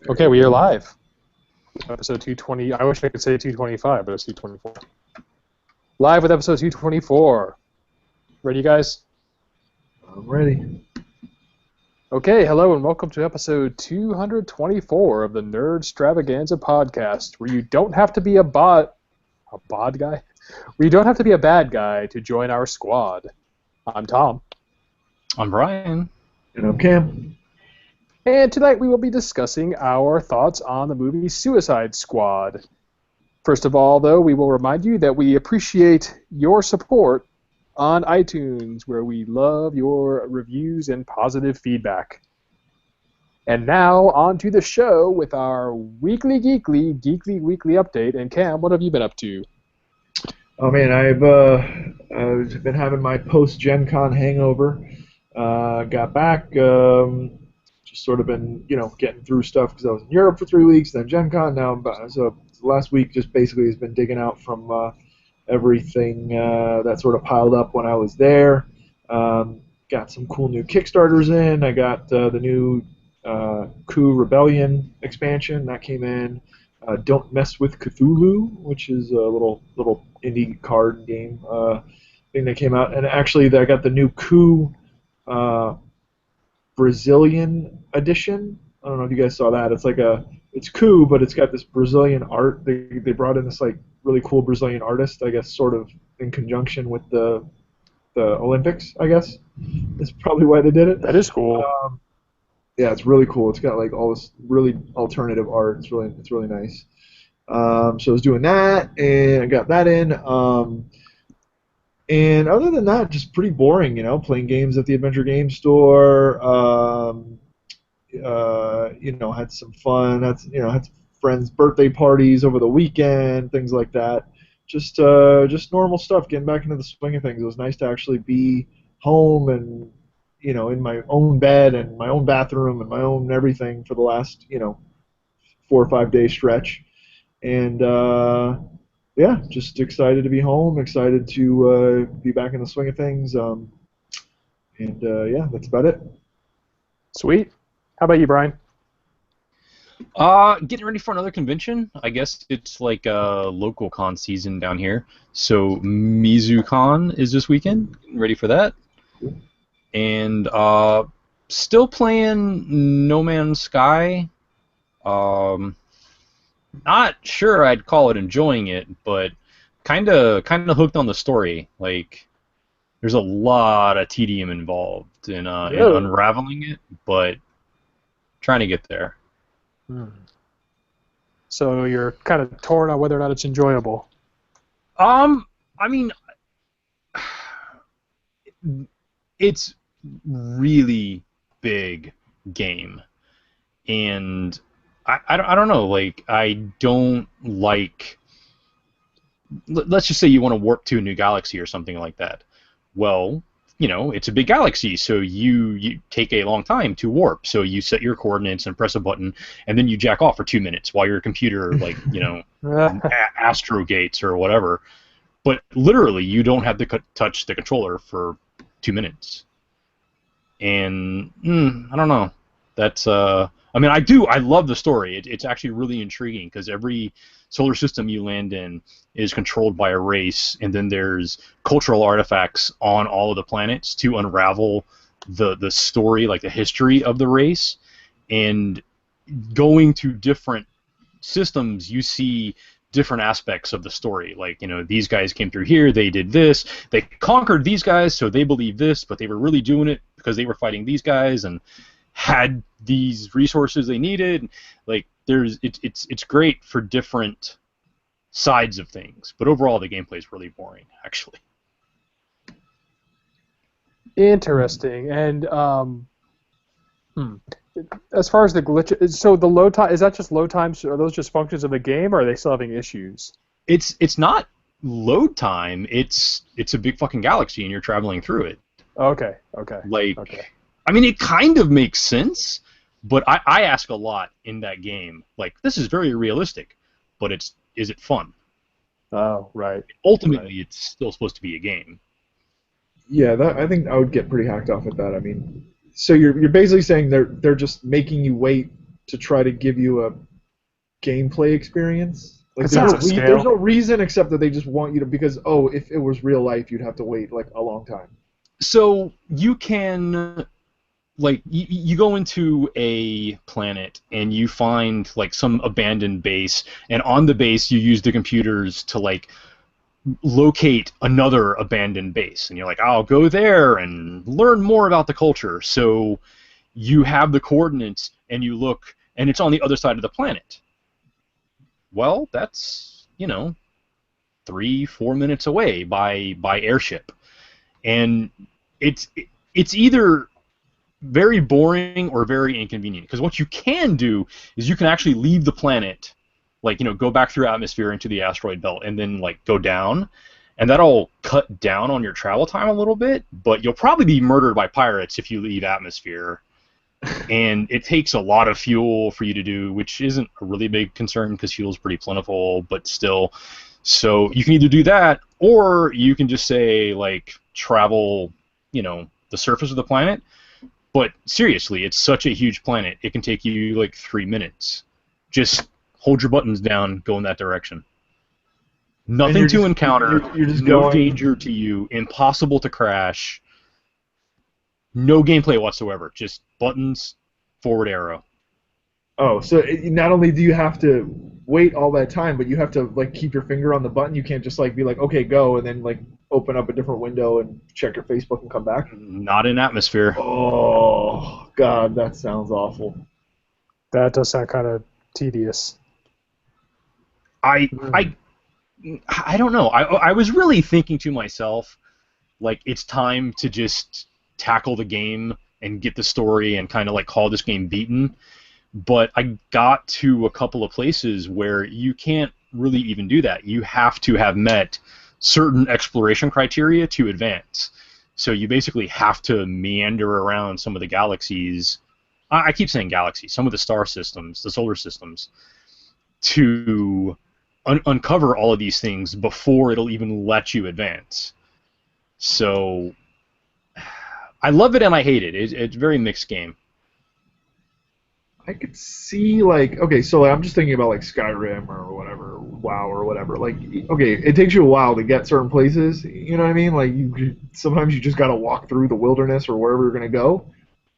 Okay, we are live. Episode 220. I wish I could say 225, but it's 224. Live with episode 224. Ready, guys? I'm ready. Okay, hello and welcome to episode 224 of the Nerdstravaganza podcast, where you don't have to be a bod guy? Where you don't have to be a bad guy to join our squad. I'm Tom. I'm Brian. And I'm Cam. And tonight we will be discussing our thoughts on the movie Suicide Squad. First of all, though, we will remind you that we appreciate your support on iTunes, where we love your reviews and positive feedback. And now, on to the show with our weekly weekly update. And Cam, what have you been up to? Oh man, I've been having my post-Gen Con hangover. Got back, just sort of been, getting through stuff because I was in Europe for 3 weeks, then Gen Con. Now, so last week just basically has been digging out from everything that sort of piled up when I was there. Got some cool new Kickstarters in. I got the new Coup Rebellion expansion that came in. Don't Mess with Cthulhu, which is a little indie card game thing that came out, and actually I got the new Coup Brazilian edition. I don't know if you guys saw that. It's Coup, but it's got this Brazilian art. They brought in this like really cool Brazilian artist, I guess, sort of in conjunction with the Olympics. I guess is probably why they did it. That is cool. Yeah, it's really cool. It's got like all this really alternative art. It's really nice. So I was doing that, and I got that in. And other than that, just pretty boring, playing games at the Adventure Game Store. Had some fun. Had some friends' birthday parties over the weekend, things like that. Just normal stuff. Getting back into the swing of things. It was nice to actually be home and in my own bed and my own bathroom and my own everything for the last 4 or 5 day stretch. And yeah, just excited to be home, excited to be back in the swing of things. Yeah, that's about it. Sweet. How about you, Brian? Getting ready for another convention. I guess it's like a local con season down here. So MizuCon is this weekend. Getting ready for that. Cool. And still playing No Man's Sky. Not sure I'd call it enjoying it, but kind of hooked on the story. Like, there's a lot of tedium involved in unraveling it, but trying to get there. So you're kind of torn on whether or not it's enjoyable. I mean, it's really big game, and I don't know, like, I don't like, let's just say you want to warp to a new galaxy or something like that. Well, it's a big galaxy, so you take a long time to warp, so you set your coordinates and press a button, and then you jack off for 2 minutes while your computer, like, astrogates or whatever. But literally, you don't have to touch the controller for 2 minutes. And, I don't know. That's, I mean, I love the story. It's actually really intriguing, because every solar system you land in is controlled by a race, and then there's cultural artifacts on all of the planets to unravel the story, like the history of the race. And going to different systems, you see different aspects of the story. Like, these guys came through here, they did this, they conquered these guys, so they believe this, but they were really doing it because they were fighting these guys and had these resources they needed. Like, it's great for different sides of things, but overall the gameplay is really boring, actually. Interesting. And as far as the glitch, so the load time, is that just load times? Are those just functions of the game, or are they still having issues? It's not load time. It's a big fucking galaxy, and you're traveling through it. Okay. Like, okay. I mean, it kind of makes sense, but I ask a lot in that game. Like, this is very realistic, but is it fun? Oh, right. Ultimately, It's still supposed to be a game. Yeah, I think I would get pretty hacked off at that. I mean, so you're basically saying they're just making you wait to try to give you a gameplay experience. Like Sense of there's scale. no reason except that they just want you to, because if it was real life you'd have to wait like a long time. So you can, like, you go into a planet and you find like some abandoned base, and on the base you use the computers to like locate another abandoned base, and you're like, I'll go there and learn more about the culture. So you have the coordinates and you look, and it's on the other side of the planet. Well, that's 3-4 minutes away by airship, and it's either very boring or very inconvenient, because what you can do is you can actually leave the planet, like go back through atmosphere into the asteroid belt and then like go down, and that'll cut down on your travel time a little bit, but you'll probably be murdered by pirates if you leave atmosphere. And it takes a lot of fuel for you to do, which isn't a really big concern because fuel is pretty plentiful, but still. So you can either do that, or you can just say like travel, the surface of the planet. But seriously, it's such a huge planet, it can take you like 3 minutes. Just hold your buttons down, go in that direction. Nothing to encounter, you're just no going... danger to you, impossible to crash, no gameplay whatsoever, just buttons, forward arrow. Oh, so not only do you have to wait all that time, but you have to like keep your finger on the button. You can't just like be like, okay, go, and then like open up a different window and check your Facebook and come back. Not in atmosphere. Oh God, that sounds awful. That does sound kind of tedious. I don't know. I was really thinking to myself, like, it's time to just tackle the game and get the story and kind of like call this game beaten. But I got to a couple of places where you can't really even do that. You have to have met certain exploration criteria to advance. So you basically have to meander around some of the galaxies. I keep saying galaxies, some of the star systems, the solar systems, to uncover all of these things before it'll even let you advance. So I love it and I hate it. It's a very mixed game. I could see like, okay, so like, I'm just thinking about like Skyrim or whatever, WoW or whatever. Like, okay, it takes you a while to get certain places. You know what I mean? Like, sometimes you just got to walk through the wilderness or wherever you're gonna go,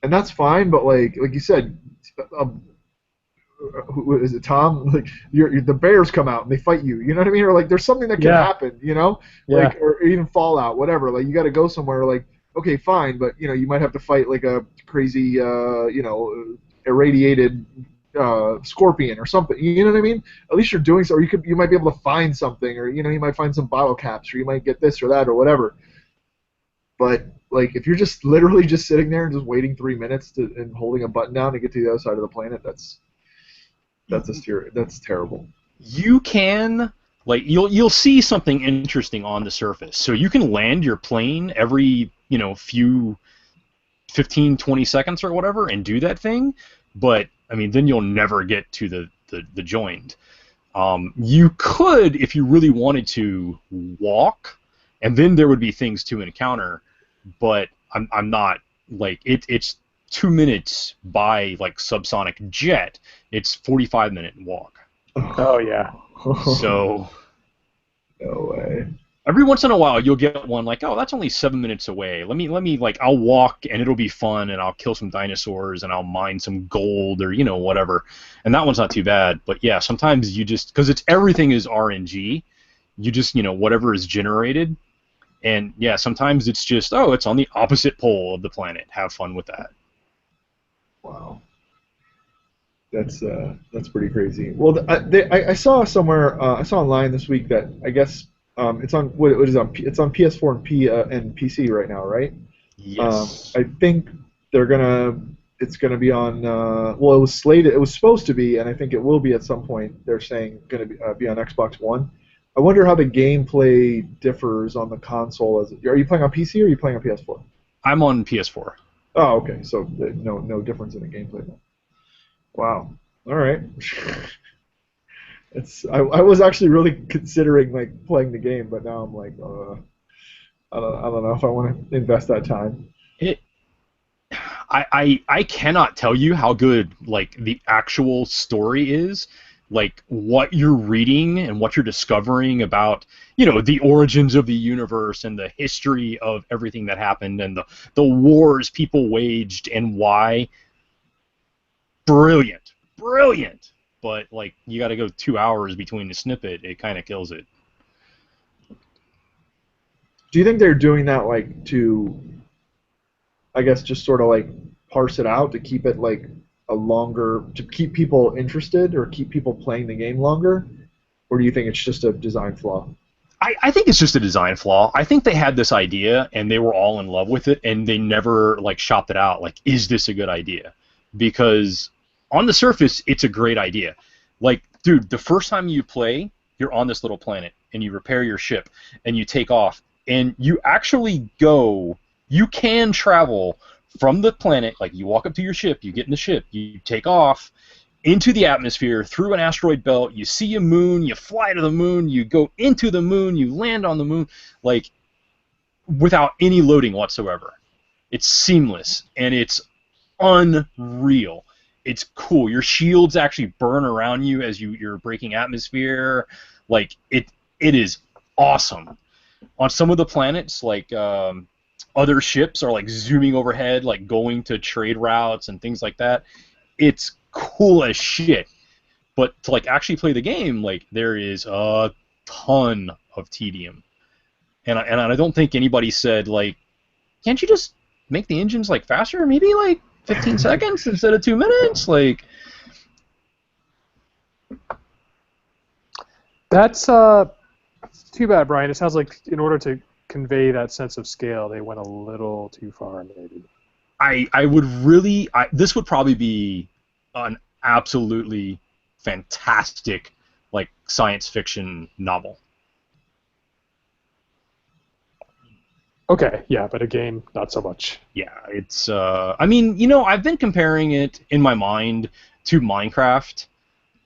and that's fine. But like you said, who is it, Tom? Like, the bears come out and they fight you. You know what I mean? Or like, there's something that can happen. You know, like, or even Fallout, whatever. Like, you got to go somewhere. Like, okay, fine, but you might have to fight like a crazy, irradiated scorpion or something. You know what I mean? At least you're doing so, or you might be able to find something, or you might find some bottle caps, or you might get this or that or whatever. But like, if you're just literally just sitting there and just waiting 3 minutes and holding a button down to get to the other side of the planet, that's terrible. You can, like, you'll see something interesting on the surface, so you can land your plane every few 15, 20 seconds or whatever and do that thing, but I mean, then you'll never get to the joint. You could, if you really wanted to, walk, and then there would be things to encounter, but I'm not, like, it's 2 minutes by like subsonic jet. It's 45-minute walk. Oh yeah. So no way. Every once in a while, you'll get one like, oh, that's only 7 minutes away. Let me like, I'll walk and it'll be fun, and I'll kill some dinosaurs and I'll mine some gold or whatever, and that one's not too bad. But yeah, sometimes you just, because everything is RNG, you just whatever is generated, and yeah, sometimes it's just, oh, it's on the opposite pole of the planet. Have fun with that. Wow. That's pretty crazy. Well, I saw somewhere, I saw online this week that I guess. It's on it's on PS4 and PC right now, right? Yes. I think it's gonna be on. Well, it was slated. It was supposed to be, and I think it will be at some point. They're saying gonna be on Xbox One. I wonder how the gameplay differs on the console. Are you playing on PC or are you playing on PS4? I'm on PS4. Oh, okay. So no difference in the gameplay then. Wow. All right. I was actually really considering like playing the game, but now I'm like, I don't know if I want to invest that time. I cannot tell you how good like the actual story is, like what you're reading and what you're discovering about, the origins of the universe and the history of everything that happened and the wars people waged and why. Brilliant. Brilliant. But like you got to go 2 hours between the snippet, it kind of kills it. Do you think they're doing that like to, I guess, just sort of like parse it out to keep it like to keep people interested or keep people playing the game longer? Or do you think it's just a design flaw? I think it's just a design flaw. I think they had this idea and they were all in love with it and they never like shopped it out. Like, is this a good idea? Because on the surface, it's a great idea. Like, dude, the first time you play, you're on this little planet and you repair your ship and you take off and you actually you can travel from the planet. Like, you walk up to your ship, you get in the ship, you take off into the atmosphere, through an asteroid belt, you see a moon, you fly to the moon, you go into the moon, you land on the moon, like, without any loading whatsoever. It's seamless, and it's unreal. It's cool. Your shields actually burn around you as you're breaking atmosphere. Like, it is awesome. On some of the planets, like, other ships are, like, zooming overhead, like, going to trade routes and things like that. It's cool as shit, but to like actually play the game, like there is a ton of tedium, and I don't think anybody said like, can't you just make the engines like faster, maybe like 15 seconds instead of 2 minutes, like. That's too bad, Brian. It sounds like in order to convey that sense of scale, they went a little too far, maybe. I would really, this would probably be an absolutely fantastic like science fiction novel. Okay, yeah, but a game, not so much. Yeah, it's I mean, I've been comparing it in my mind to Minecraft,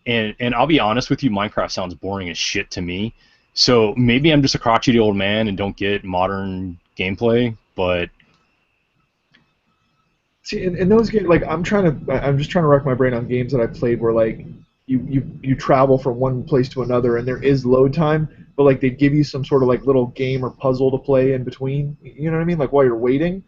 and I'll be honest with you, Minecraft sounds boring as shit to me. So maybe I'm just a crotchety old man and don't get modern gameplay, but see, in those games, like I'm just trying to rack my brain on games that I played where like you travel from one place to another and there is load time, but like they give you some sort of like little game or puzzle to play in between. You know what I mean? Like while you're waiting.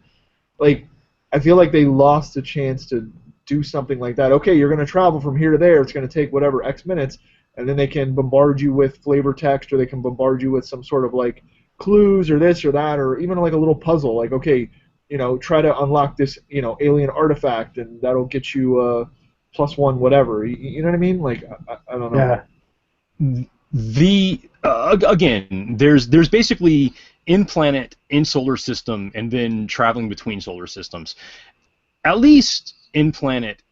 Like I feel like they lost a chance to do something like that. Okay, you're going to travel from here to there. It's going to take whatever X minutes, and then they can bombard you with flavor text, or they can bombard you with some sort of like clues or this or that, or even like a little puzzle. Like, okay, try to unlock this, alien artifact, and that'll get you +1 whatever. You know what I mean? Like, I don't know. Yeah. Again, there's basically in planet, in solar system, and then traveling between solar systems. At least in planet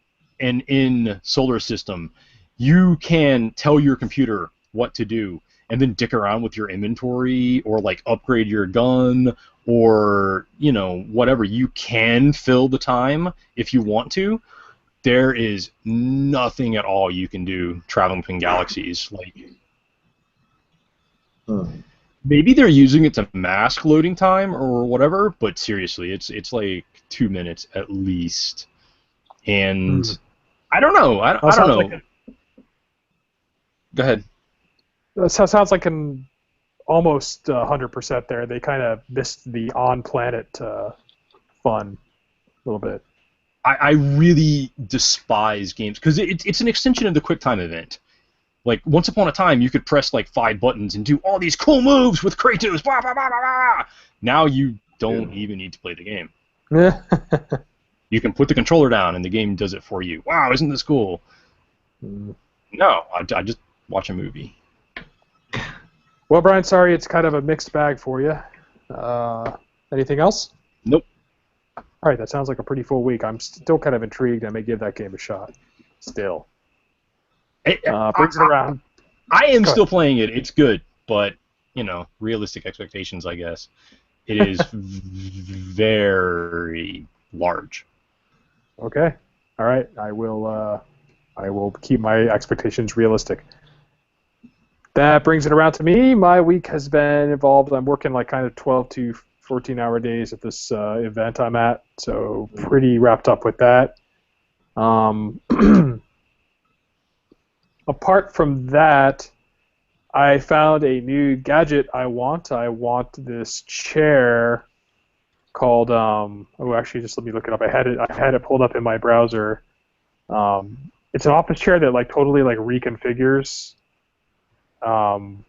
and in solar system, you can tell your computer what to do and then dick around with your inventory or like upgrade your gun or whatever. You can fill the time if you want to. There is nothing at all you can do traveling between galaxies. Like, maybe they're using it to mask loading time or whatever, but seriously, it's like 2 minutes at least. And I don't know. I don't know. Go ahead. That sounds like an almost 100% there. They kind of missed the on-planet fun a little bit. I really despise games because it's an extension of the QuickTime event. Like, once upon a time, you could press, like, 5 buttons and do all these cool moves with Kratos. Blah, blah, blah, blah, blah. Now you don't even need to play the game. You can put the controller down and the game does it for you. Wow, isn't this cool? No, I just watch a movie. Well, Brian, sorry, it's kind of a mixed bag for you. Anything else? Nope. All right, that sounds like a pretty full week. I'm still kind of intrigued. I may give that game a shot. Still. Brings it around. I am still playing it. It's good, but, realistic expectations, I guess. It is very large. Okay. All right. I will keep my expectations realistic. That brings it around to me. My week has been involved. I'm working like kind of 12 to 14-hour days at this event I'm at, so pretty wrapped up with that. Apart from that, I found a new gadget I want. I want this chair called actually, just let me look it up. I had it pulled up in my browser. It's an office chair that totally reconfigures, and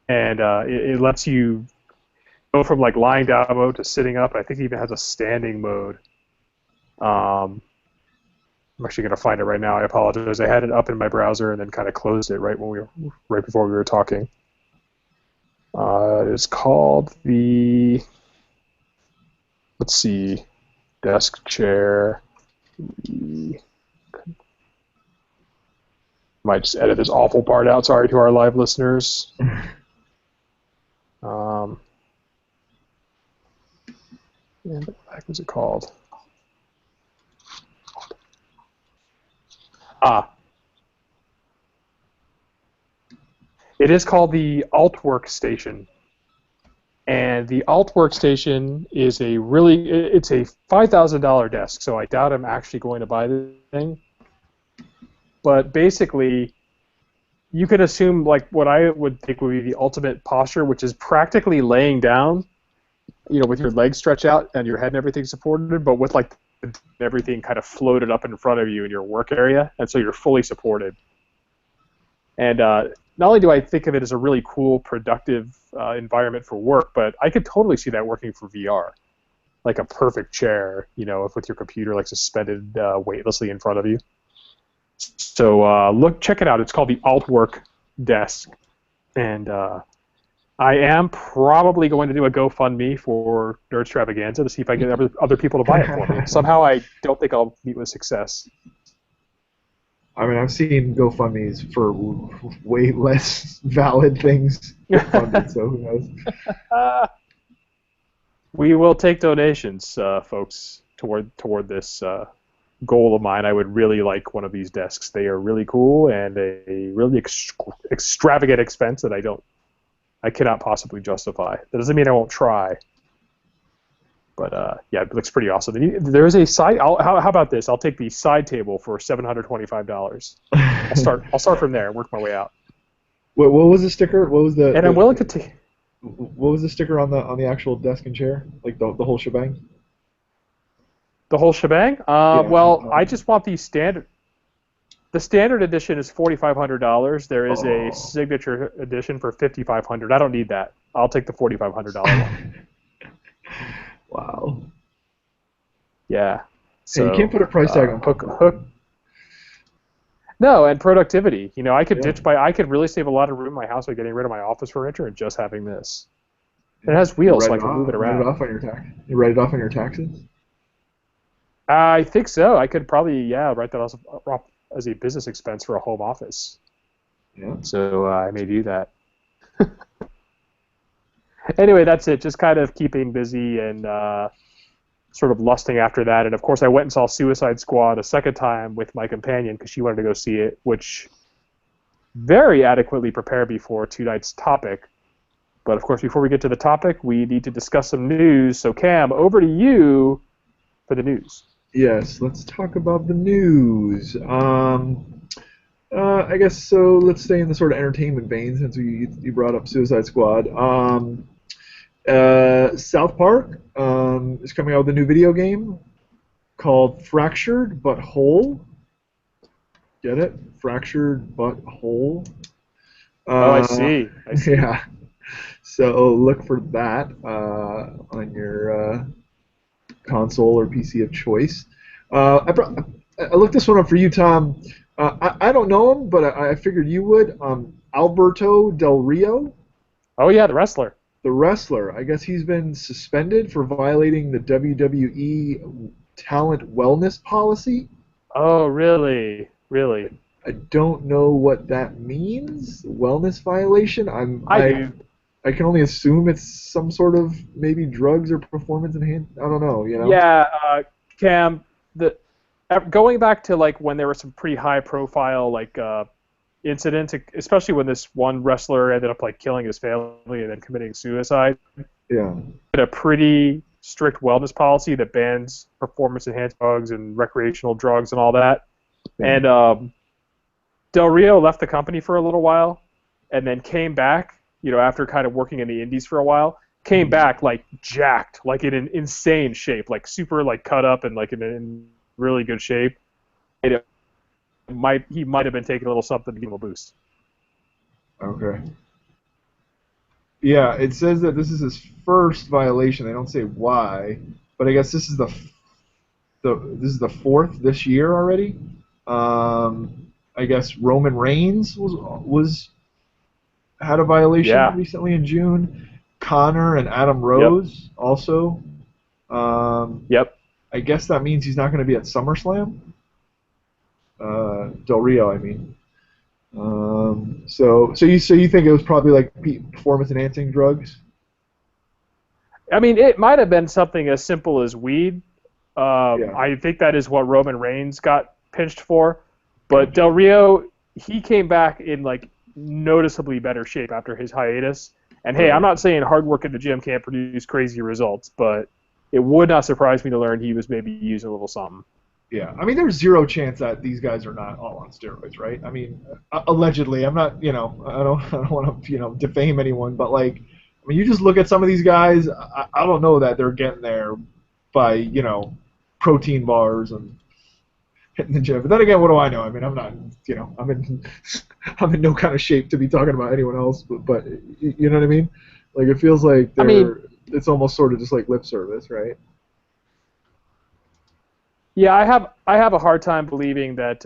it lets you go from lying down mode to sitting up. I think it even has a standing mode. I'm actually going to find it right now. I apologize. I had it up in my browser and then kind of closed it right before we were talking. It's called the, let's see, desk chair. Might just edit this awful part out. Sorry to our live listeners. And what the heck was it called? It is called the Alt Workstation. And the Alt Workstation is it's a $5,000 desk, so I doubt I'm actually going to buy this thing. But basically, you can assume what I would think would be the ultimate posture, which is practically laying down, with your legs stretched out and your head and everything supported, but with everything kind of floated up in front of you in your work area, and so you're fully supported. And not only do I think of it as a really cool, productive environment for work, but I could totally see that working for VR, like a perfect chair, with your computer suspended weightlessly in front of you. So check it out. It's called the Altwork Desk, and I am probably going to do a GoFundMe for Nerdstravaganza to see if I can get other people to buy it for me. Somehow I don't think I'll meet with success. I mean, I've seen GoFundMes for way less valid things. So who knows? We will take donations, folks, toward this goal of mine. I would really like one of these desks. They are really cool and a really extravagant expense that I cannot possibly justify. That doesn't mean I won't try. But yeah, it looks pretty awesome. There is a side. How about this? I'll take the side table for $725. I'll start from there and work my way out. What was the sticker? What was the? And I'm willing to take. What was the sticker on the actual desk and chair? The whole shebang? The whole shebang? Yeah. Well, I just want the standard. The standard edition is $4,500. There is a signature edition for $5,500. I don't need that. I'll take the $4,500 one. Wow. Yeah. So you can't put a price tag on hook. No, and productivity. I could I could really save a lot of room in my house by getting rid of my office furniture and just having this. It has wheels, so I can move it around. You write it off on your taxes? I think so. I could probably write that off as a business expense for a home office. Yeah. So I may do that. Anyway, that's it. Just kind of keeping busy and sort of lusting after that. And of course, I went and saw Suicide Squad a second time with my companion because she wanted to go see it, which very adequately prepared me for tonight's topic. But of course, before we get to the topic, we need to discuss some news. So Cam, over to you for the news. Yes, let's talk about the news. I guess so. Let's stay in the sort of entertainment vein since you brought up Suicide Squad. South Park is coming out with a new video game called Fractured But Whole. Get it? Fractured But Whole. I see. Yeah. So look for that on your console or PC of choice. I looked this one up for you, Tom. I don't know him, but I figured you would. Alberto Del Rio. Oh yeah, the wrestler. The wrestler. I guess he's been suspended for violating the WWE talent wellness policy. Oh, really? Really? I don't know what that means. Wellness violation. I can only assume it's some sort of maybe drugs or performance enhancement. I don't know. Yeah, Cam. Going back to when there were some pretty high-profile incident, especially when this one wrestler ended up like killing his family and then committing suicide. Yeah. A pretty strict wellness policy that bans performance-enhancing drugs and recreational drugs and all that. Yeah. And Del Rio left the company for a little while, and then came back. After kind of working in the indies for a while, came back like jacked, like in an insane shape, like super like cut up and like in really good shape. He might have been taking a little something to give him a boost. Okay. Yeah, it says that this is his first violation. They don't say why, but I guess this is the fourth this year already. I guess Roman Reigns was had a violation recently in June. Connor and Adam Rose also. Yep. I guess that means he's not going to be at SummerSlam. Del Rio, I mean. So you think it was probably like performance-enhancing drugs? I mean, it might have been something as simple as weed. I think that is what Roman Reigns got pinched for. But Del Rio, he came back in like noticeably better shape after his hiatus. And hey, I'm not saying hard work in the gym can't produce crazy results, but it would not surprise me to learn he was maybe using a little something. Yeah, I mean, there's zero chance that these guys are not all on steroids, right? I mean, allegedly. I'm not, I don't want to, defame anyone, but like, I mean, you just look at some of these guys. I don't know that they're getting there by, protein bars and hitting the gym. But then again, what do I know? I mean, I'm not, I'm in no kind of shape to be talking about anyone else. But you know what I mean? Like, it feels like it's almost sort of just like lip service, right? Yeah, I have a hard time believing that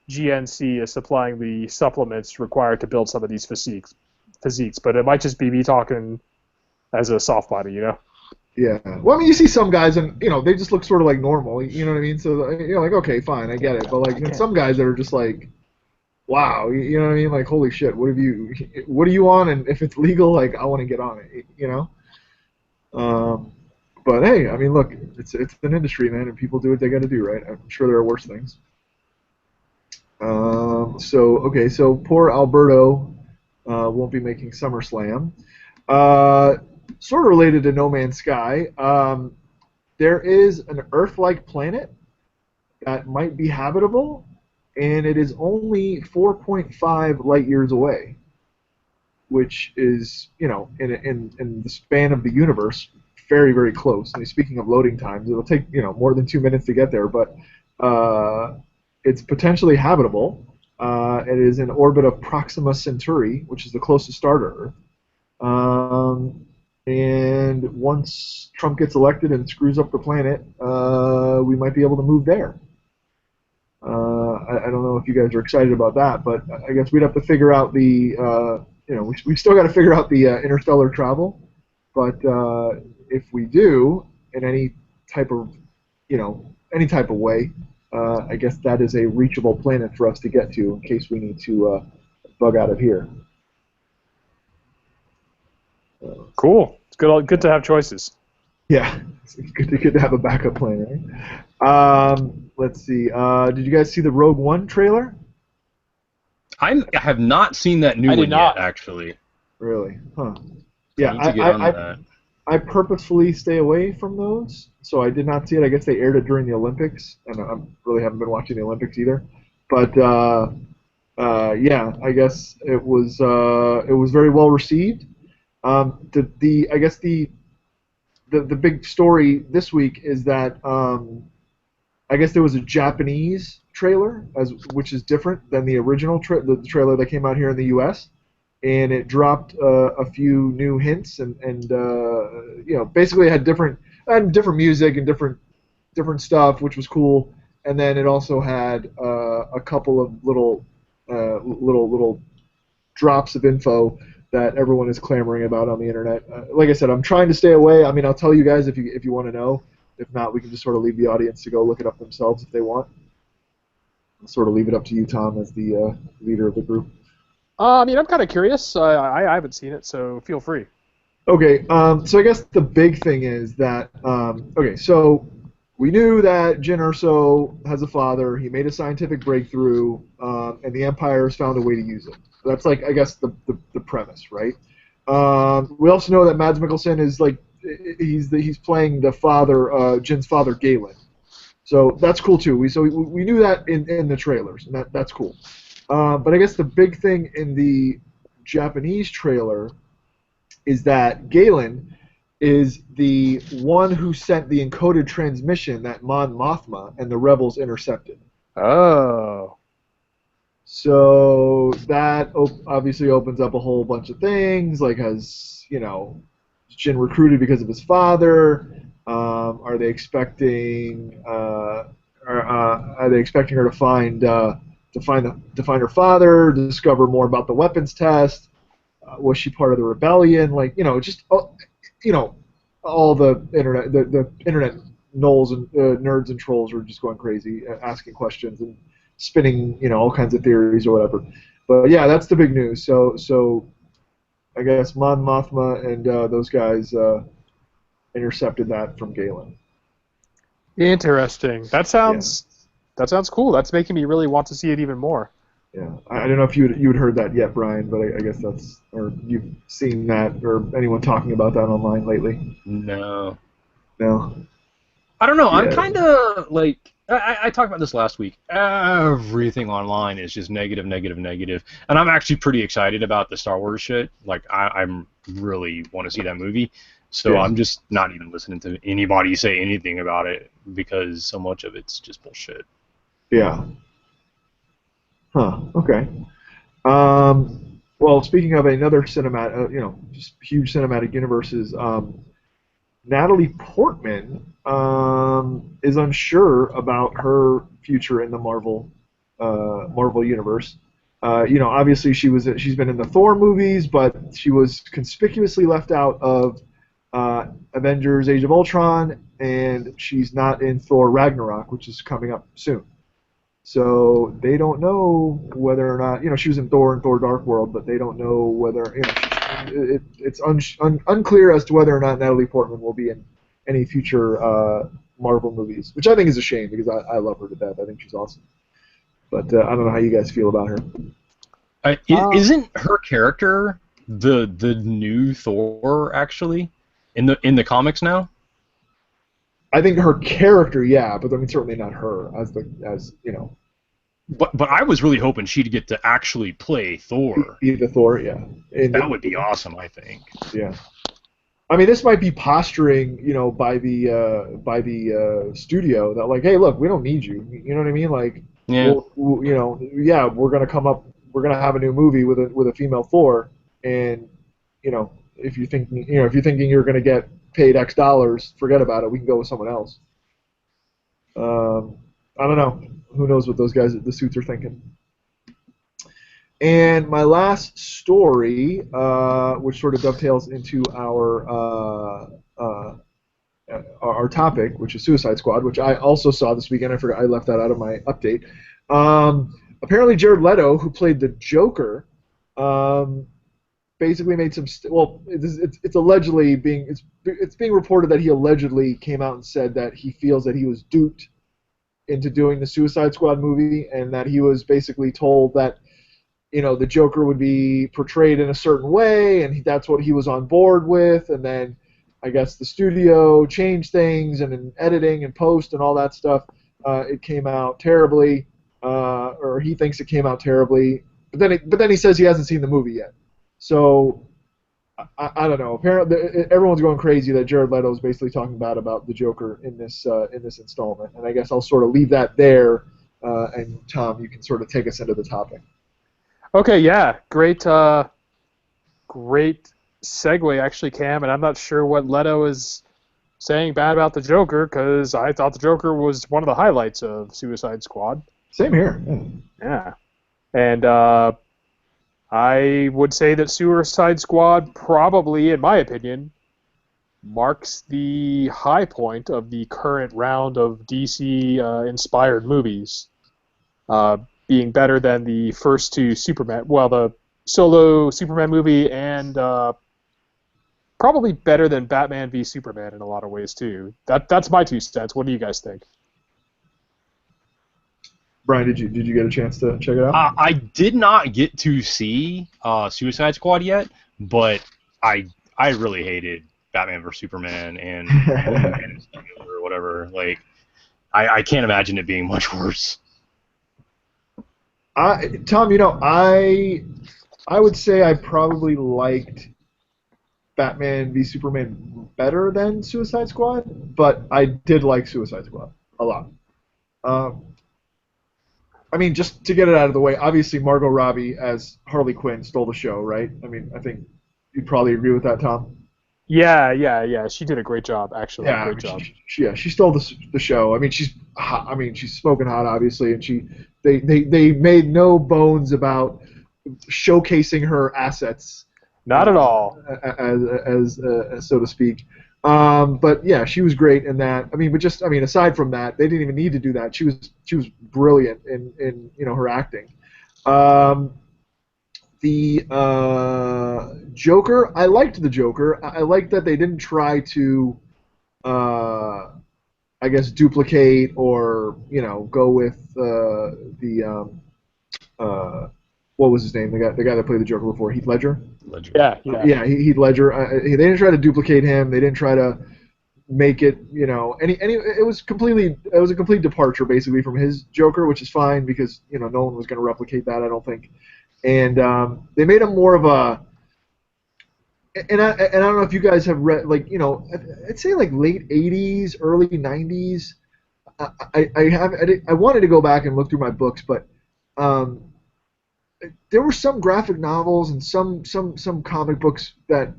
GNC is supplying the supplements required to build some of these physiques, but it might just be me talking as a soft body, Yeah. Well, I mean, you see some guys, and they just look sort of like normal. You know what I mean? So like, okay, fine, I get it. But like, some guys that are just like, wow, you know what I mean? Like, holy shit, what are you on? And if it's legal, like, I want to get on it. But hey, I mean, look, it's an industry, man, and people do what they got to do, right? I'm sure there are worse things. So poor Alberto won't be making SummerSlam. Sort of related to No Man's Sky, there is an Earth-like planet that might be habitable, and it is only 4.5 light years away, which is, in the span of the universe, very, very close. I mean, speaking of loading times, it'll take more than 2 minutes to get there, but it's potentially habitable. It is in orbit of Proxima Centauri, which is the closest star to Earth. And once Trump gets elected and screws up the planet, we might be able to move there. I don't know if you guys are excited about that, but I guess we'd have to figure out the we still got to figure out the interstellar travel. But if we do, in any type of way, I guess that is a reachable planet for us to get to in case we need to bug out of here. Cool. It's good to have choices. Yeah, it's good to have a backup plan, right? Let's see. Did you guys see the Rogue One trailer? I have not seen that new one yet, actually. Really? Huh. Yeah, I purposefully stay away from those, so I did not see it. I guess they aired it during the Olympics, and I really haven't been watching the Olympics either. But yeah, I guess it was very well received. I guess the big story this week is that I guess there was a Japanese trailer, which is different than the original the trailer that came out here in the U.S. And it dropped a few new hints and basically it had different music and different stuff, which was cool. And then it also had a couple of little drops of info that everyone is clamoring about on the internet. Like I said, I'm trying to stay away. I mean, I'll tell you guys if you want to know. If not, we can just sort of leave the audience to go look it up themselves if they want. I'll sort of leave it up to you, Tom, as the leader of the group. I mean, I'm kind of curious. I haven't seen it, so feel free. Okay, so I guess the big thing is that, okay, so we knew that Jyn Erso has a father. He made a scientific breakthrough, and the Empire has found a way to use it. That's like, I guess, the premise, right? We also know that Mads Mikkelsen is like he's playing the father, Jyn's father, Galen. So that's cool too. We knew that in the trailers, and that's cool. But I guess the big thing in the Japanese trailer is that Galen is the one who sent the encoded transmission that Mon Mothma and the rebels intercepted. Oh. So that obviously opens up a whole bunch of things, like has Jyn recruited because of his father? Are they expecting her to find her father, to discover more about the weapons test? Was she part of the rebellion? Like, all the internet gnolls and nerds and trolls are just going crazy, asking questions and spinning, all kinds of theories or whatever. But yeah, that's the big news. So I guess Mon Mothma and those guys intercepted that from Galen. Interesting. That sounds cool. That's making me really want to see it even more. Yeah, I don't know if you'd heard that yet, Brian, but I guess or you've seen that, or anyone talking about that online lately. No. I don't know. Yeah. I'm kind of like I talked about this last week. Everything online is just negative, and I'm actually pretty excited about the Star Wars shit. Like I'm really want to see that movie, so I'm just not even listening to anybody say anything about it because so much of it's just bullshit. Yeah. Huh. Okay. Well, speaking of another cinematic, just huge cinematic universes, Natalie Portman is unsure about her future in the Marvel universe. Obviously she's been in the Thor movies, but she was conspicuously left out of Avengers: Age of Ultron, and she's not in Thor: Ragnarok, which is coming up soon. So they don't know whether or not, she was in Thor and Thor: Dark World, but they don't know whether, it's unclear as to whether or not Natalie Portman will be in any future Marvel movies, which I think is a shame because I love her to death. I think she's awesome. But I don't know how you guys feel about her. Isn't her character the new Thor actually in the comics now? I think her character, yeah, but I mean certainly not her as. But I was really hoping she'd get to actually play Thor. Be the Thor, yeah. That would be awesome, I think. Yeah. I mean, this might be posturing, by the studio that like, hey, look, we don't need you. You know what I mean? Like, yeah, we're gonna have a new movie with a female Thor, and if you're thinking you're gonna get paid X dollars, forget about it. We can go with someone else. I don't know. Who knows what those guys at the suits are thinking? And my last story, which sort of dovetails into our topic, which is Suicide Squad, which I also saw this weekend. I forgot I left that out of my update. Apparently, Jared Leto, who played the Joker, basically made some. It's allegedly being reported that he allegedly came out and said that he feels that he was duped into doing the Suicide Squad movie, and that he was basically told that the Joker would be portrayed in a certain way, and that's what he was on board with, and then I guess the studio changed things, and in editing and post and all that stuff, it came out terribly, or he thinks it came out terribly, but then he says he hasn't seen the movie yet. So I don't know. Apparently, everyone's going crazy that Jared Leto is basically talking bad about the Joker in this installment, and I guess I'll sort of leave that there. And Tom, you can sort of take us into the topic. Okay, yeah, great segue actually, Cam, and I'm not sure what Leto is saying bad about the Joker because I thought the Joker was one of the highlights of Suicide Squad. Same here. Yeah, and I would say that Suicide Squad probably, in my opinion, marks the high point of the current round of DC-inspired movies, being better than the first two Superman, the solo Superman movie and probably better than Batman v Superman in a lot of ways too. That's my 2 cents. What do you guys think? Brian, did you get a chance to check it out? I did not get to see Suicide Squad yet, but I really hated Batman vs Superman and Man of Steel or whatever. Like, I can't imagine it being much worse. Tom, I would say I probably liked Batman v Superman better than Suicide Squad, but I did like Suicide Squad a lot. I mean, just to get it out of the way, obviously Margot Robbie as Harley Quinn stole the show, right? I mean, I think you'd probably agree with that, Tom. Yeah. She did a great job, actually. Yeah, Great job. She stole the show. I mean, she's hot. I mean, she's smoking hot, obviously, and they made no bones about showcasing her assets. Not at all. As so to speak. But yeah, she was great in that. I mean, aside from that, they didn't even need to do that. She was brilliant in her acting. The Joker, I liked the Joker. I liked that they didn't try to, I guess, duplicate or go with what was his name? The guy that played the Joker before, Heath Ledger. Yeah. Yeah, Heath Ledger. They didn't try to duplicate him. They didn't try to make it, it was a complete departure basically from his Joker, which is fine because no one was going to replicate that, I don't think. And they made him more of a, and I don't know if you guys have read, I'd say like late '80s, early '90s. I wanted to go back and look through my books, but there were some graphic novels and some comic books that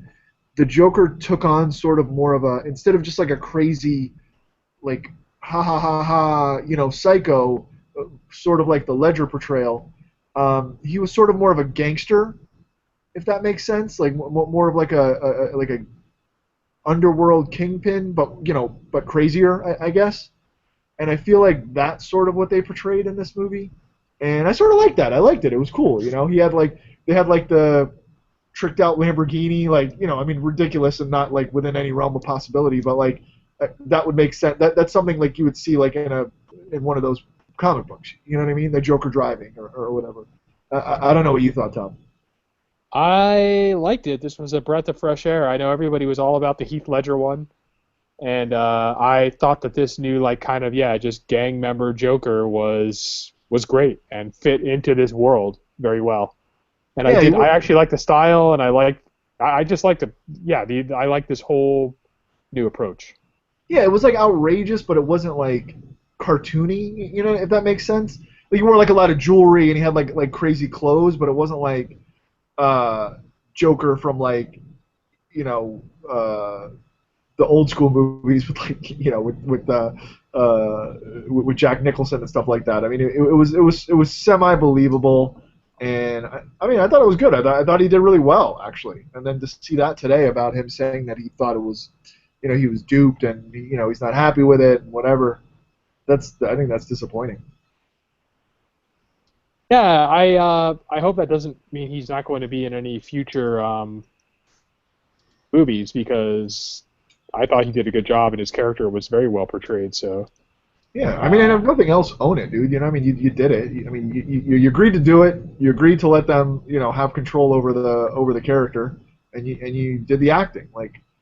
the Joker took on sort of more of a, instead of just like a crazy, like psycho, sort of like the Ledger portrayal. He was sort of more of a gangster, if that makes sense, like more of like a underworld kingpin, but crazier, I guess. And I feel like that's sort of what they portrayed in this movie. And I sort of liked that. I liked it. It was cool. They had the tricked out Lamborghini, ridiculous and not like within any realm of possibility, but that would make sense. That's something like you would see like in one of those comic books. You know what I mean? The Joker driving or whatever. I don't know what you thought, Tom. I liked it. This was a breath of fresh air. I know everybody was all about the Heath Ledger one, and I thought that this new just gang member Joker was great and fit into this world very well. And I actually like the style, and I like this whole new approach. Yeah, it was like outrageous, but it wasn't like cartoony, if that makes sense. Like, he wore like a lot of jewelry and he had like crazy clothes, but it wasn't like Joker from the old school movies with with Jack Nicholson and stuff like that. I mean, it was semi believable, and I thought it was good. I thought he did really well, actually. And then to see that today about him saying that he thought it was, he was duped and he's not happy with it and whatever. I think that's disappointing. Yeah, I hope that doesn't mean he's not going to be in any future movies, because I thought he did a good job and his character was very well portrayed. So yeah, and if nothing else, own it, dude. You did it. You agreed to do it. You agreed to let them have control over the character, and you did the acting.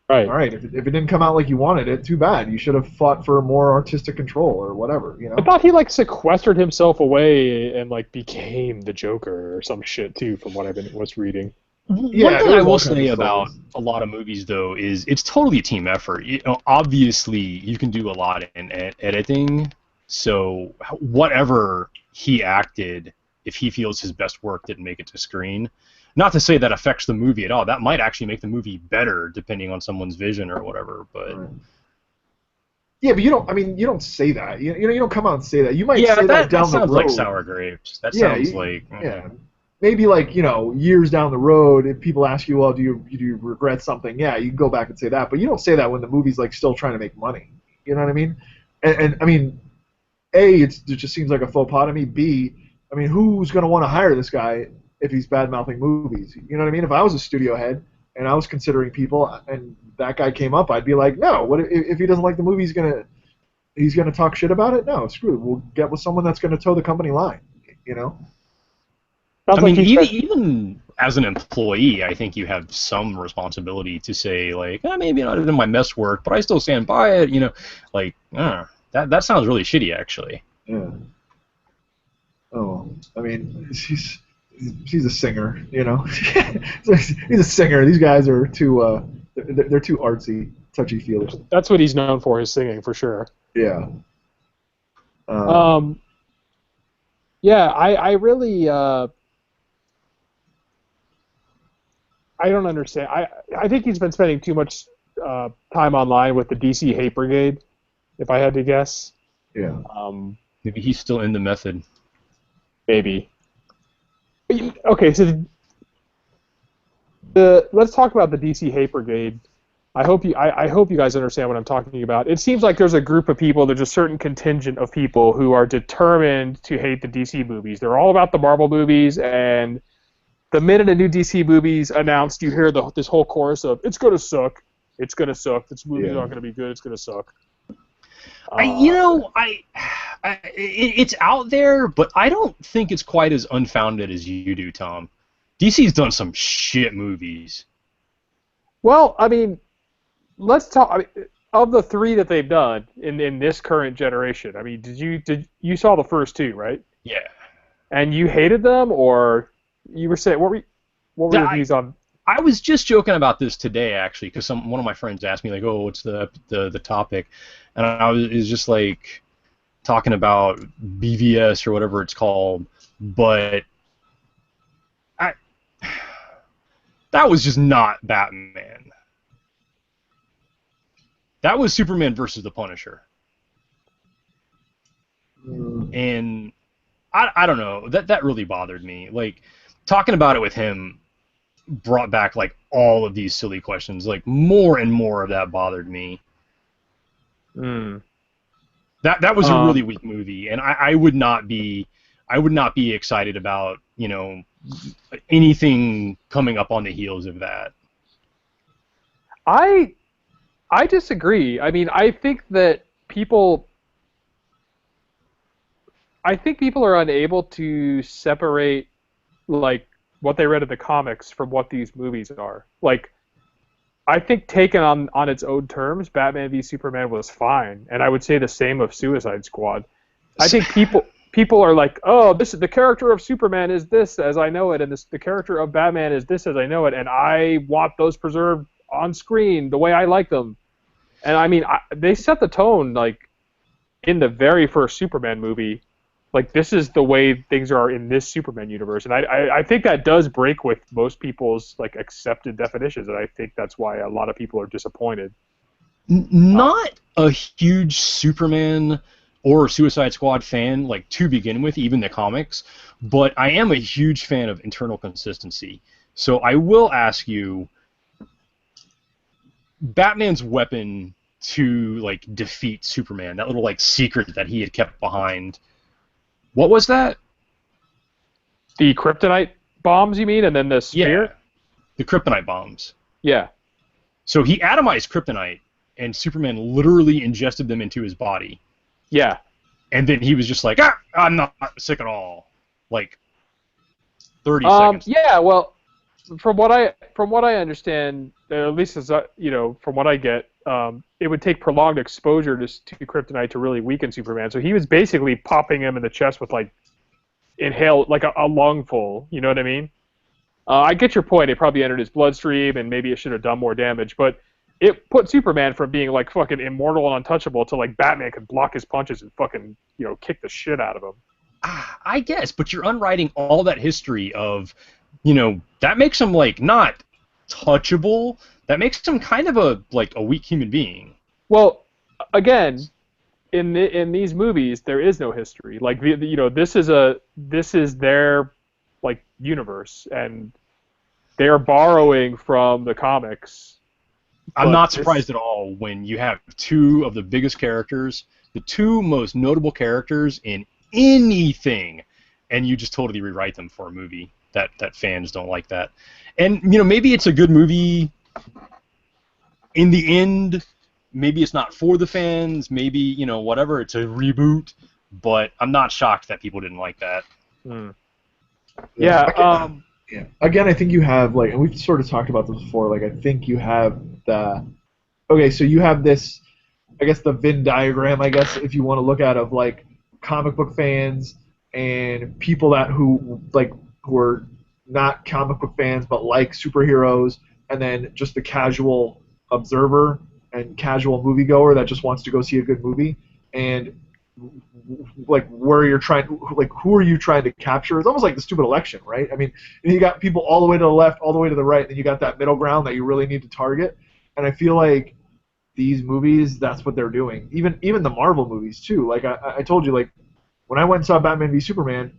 Right. All right, if it didn't come out like you wanted it, too bad. You should have fought for more artistic control or whatever. I thought he sequestered himself away and became the Joker or some shit too, from what I was reading. Yeah, one thing I will say about a lot of movies, though, is it's totally a team effort. Obviously, you can do a lot in editing, so whatever he acted, if he feels his best work didn't make it to screen, not to say that affects the movie at all. That might actually make the movie better, depending on someone's vision or whatever. But right. Yeah, but you don't say that. You don't come out and say that. You might say that down the road. Sounds like sour grapes. That sounds like maybe years down the road, if people ask you, well, do you regret something? Yeah, you can go back and say that, but you don't say that when the movie's still trying to make money. You know what I mean? And I mean, A, it just seems like a faux pas to me. B, who's going to want to hire this guy if he's bad mouthing movies? You know what I mean? If I was a studio head, and I was considering people, and that guy came up, I'd be like, no. What if he doesn't like the movie? He's gonna talk shit about it? No, screw it. We'll get with someone that's gonna toe the company line. You know. I mean, even as an employee, I think you have some responsibility to say, like, maybe not in my mess work, but I still stand by it. You know, like, that sounds really shitty, actually. Yeah. Oh, I mean, he's a singer, you know. He's a singer. These guys are too they're too artsy, touchy feely. That's what he's known for, his singing, for sure. Yeah. Yeah, I really I don't understand. I think he's been spending too much time online with the DC Hate Brigade, if I had to guess. Yeah. Maybe he's still in the method. Maybe. Okay, so let's talk about the DC Hate Brigade. I hope you guys understand what I'm talking about. It seems like there's a group of people, there's a certain contingent of people who are determined to hate the DC movies. They're all about the Marvel movies, and the minute a new DC movie's announced, you hear this whole chorus of "It's gonna suck, it's gonna suck. This movie's not gonna be good. It's gonna suck." It's out there, but I don't think it's quite as unfounded as you do, Tom. DC's done some shit movies. Well, I mean, let's talk. I mean, of the three that they've done in this current generation, I mean, did you saw the first two, right? Yeah. And you hated them, or you were saying what were your views on? I was just joking about this today, actually, because one of my friends asked me, like, "Oh, what's the topic?" And I was just like talking about BVS or whatever it's called, but that was just not Batman. That was Superman versus the Punisher. And I don't know, that really bothered me. Like, talking about it with him brought back, like, all of these silly questions. Like, more and more of that bothered me. That was a really weak movie, and I would not be excited about, you know, anything coming up on the heels of that. I disagree. I mean, I think people are unable to separate, like, what they read in the comics from what these movies are. Like, I think taken on its own terms, Batman v Superman was fine, and I would say the same of Suicide Squad. I think people are like, oh, the character of Superman is this as I know it, and the character of Batman is this as I know it, and I want those preserved on screen the way I like them. And I mean, they set the tone, like, in the very first Superman movie. Like, this is the way things are in this Superman universe, and I think that does break with most people's, like, accepted definitions, and I think that's why a lot of people are disappointed. Not a huge Superman or Suicide Squad fan, like, to begin with, even the comics, but I am a huge fan of internal consistency. So I will ask you, Batman's weapon to, like, defeat Superman, that little, like, secret that he had kept behind, what was that? The kryptonite bombs, you mean, and then the spear? Yeah, the kryptonite bombs. Yeah. So he atomized kryptonite, and Superman literally ingested them into his body. Yeah. And then he was just like, I'm not sick at all. Like, 30 seconds. Yeah, well, from what I understand, at least as from what I get, it would take prolonged exposure to kryptonite to really weaken Superman. So he was basically popping him in the chest with, like, like a lungful. You know what I mean? I get your point. It probably entered his bloodstream, and maybe it should have done more damage. But it put Superman from being, like, fucking immortal and untouchable to, like, Batman could block his punches and fucking, kick the shit out of him. I guess, but you're unwriting all that history of, that makes him, like, not touchable. That makes him kind of a weak human being. Well, again, in these movies, there is no history. Like, this is their, like, universe, and they are borrowing from the comics. I'm not surprised at all when you have two of the biggest characters, the two most notable characters in anything, and you just totally rewrite them for a movie. that fans don't like that. And maybe it's a good movie. In the end, maybe it's not for the fans. Maybe whatever. It's a reboot. But I'm not shocked that people didn't like that. Yeah. Yeah. Again, I think you have and we've sort of talked about this before. I think you have so you have this, I guess, the Venn diagram, I guess, if you want to look at, of comic book fans and people who are not comic book fans but like superheroes, and then just the casual observer and casual moviegoer that just wants to go see a good movie. And where you're trying, who are you trying to capture? It's almost like the stupid election, right? I mean, you got people all the way to the left, all the way to the right, and then you got that middle ground that you really need to target. And I feel like these movies, that's what they're doing. Even the Marvel movies too. I told you, when I went and saw Batman v Superman,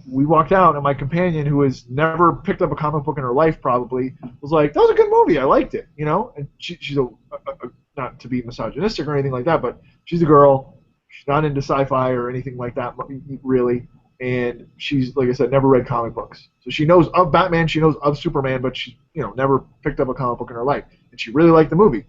we walked out, and my companion, who has never picked up a comic book in her life, probably was like, "That was a good movie. I liked it." And she's not to be misogynistic or anything like that, but she's a girl. She's not into sci-fi or anything like that, really. And she's, like I said, never read comic books. So she knows of Batman, she knows of Superman, but she, never picked up a comic book in her life. And she really liked the movie.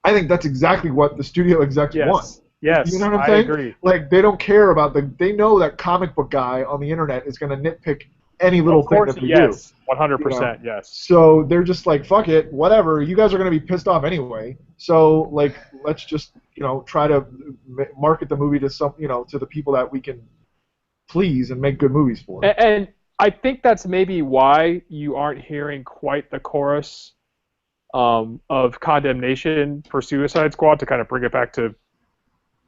I think that's exactly what the studio execs want. Yes, you know what I'm saying? agree. They don't care about they know that comic book guy on the internet is going to nitpick any little thing that we do. 100%, yes. So they're just like, fuck it, whatever. You guys are going to be pissed off anyway. So let's just try to market the movie to to the people that we can please and make good movies for. And I think that's maybe why you aren't hearing quite the chorus of condemnation for Suicide Squad, to kind of bring it back to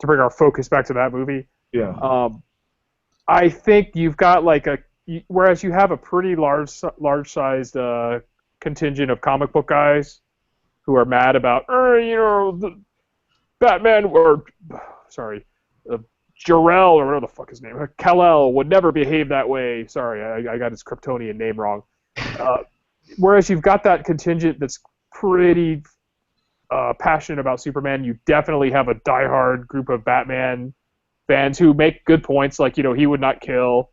bring our focus back to that movie. Yeah. I think you've got whereas you have a pretty large-sized contingent of comic book guys who are mad about, the Batman, or Jor-El, or whatever the fuck his name, Kal-El would never behave that way. Sorry, I got his Kryptonian name wrong. Whereas you've got that contingent that's pretty passionate about Superman. You definitely have a diehard group of Batman fans who make good points, he would not kill.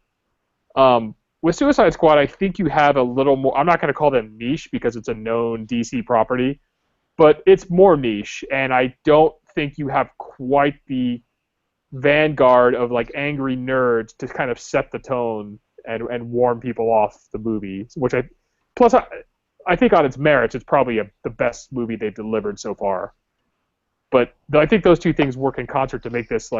With Suicide Squad, I think you have a little more. I'm not going to call them niche because it's a known DC property, but it's more niche, and I don't think you have quite the vanguard of angry nerds to kind of set the tone and warn people off the movie. Which I think on its merits, it's probably the best movie they've delivered so far. But I think those two things work in concert to make this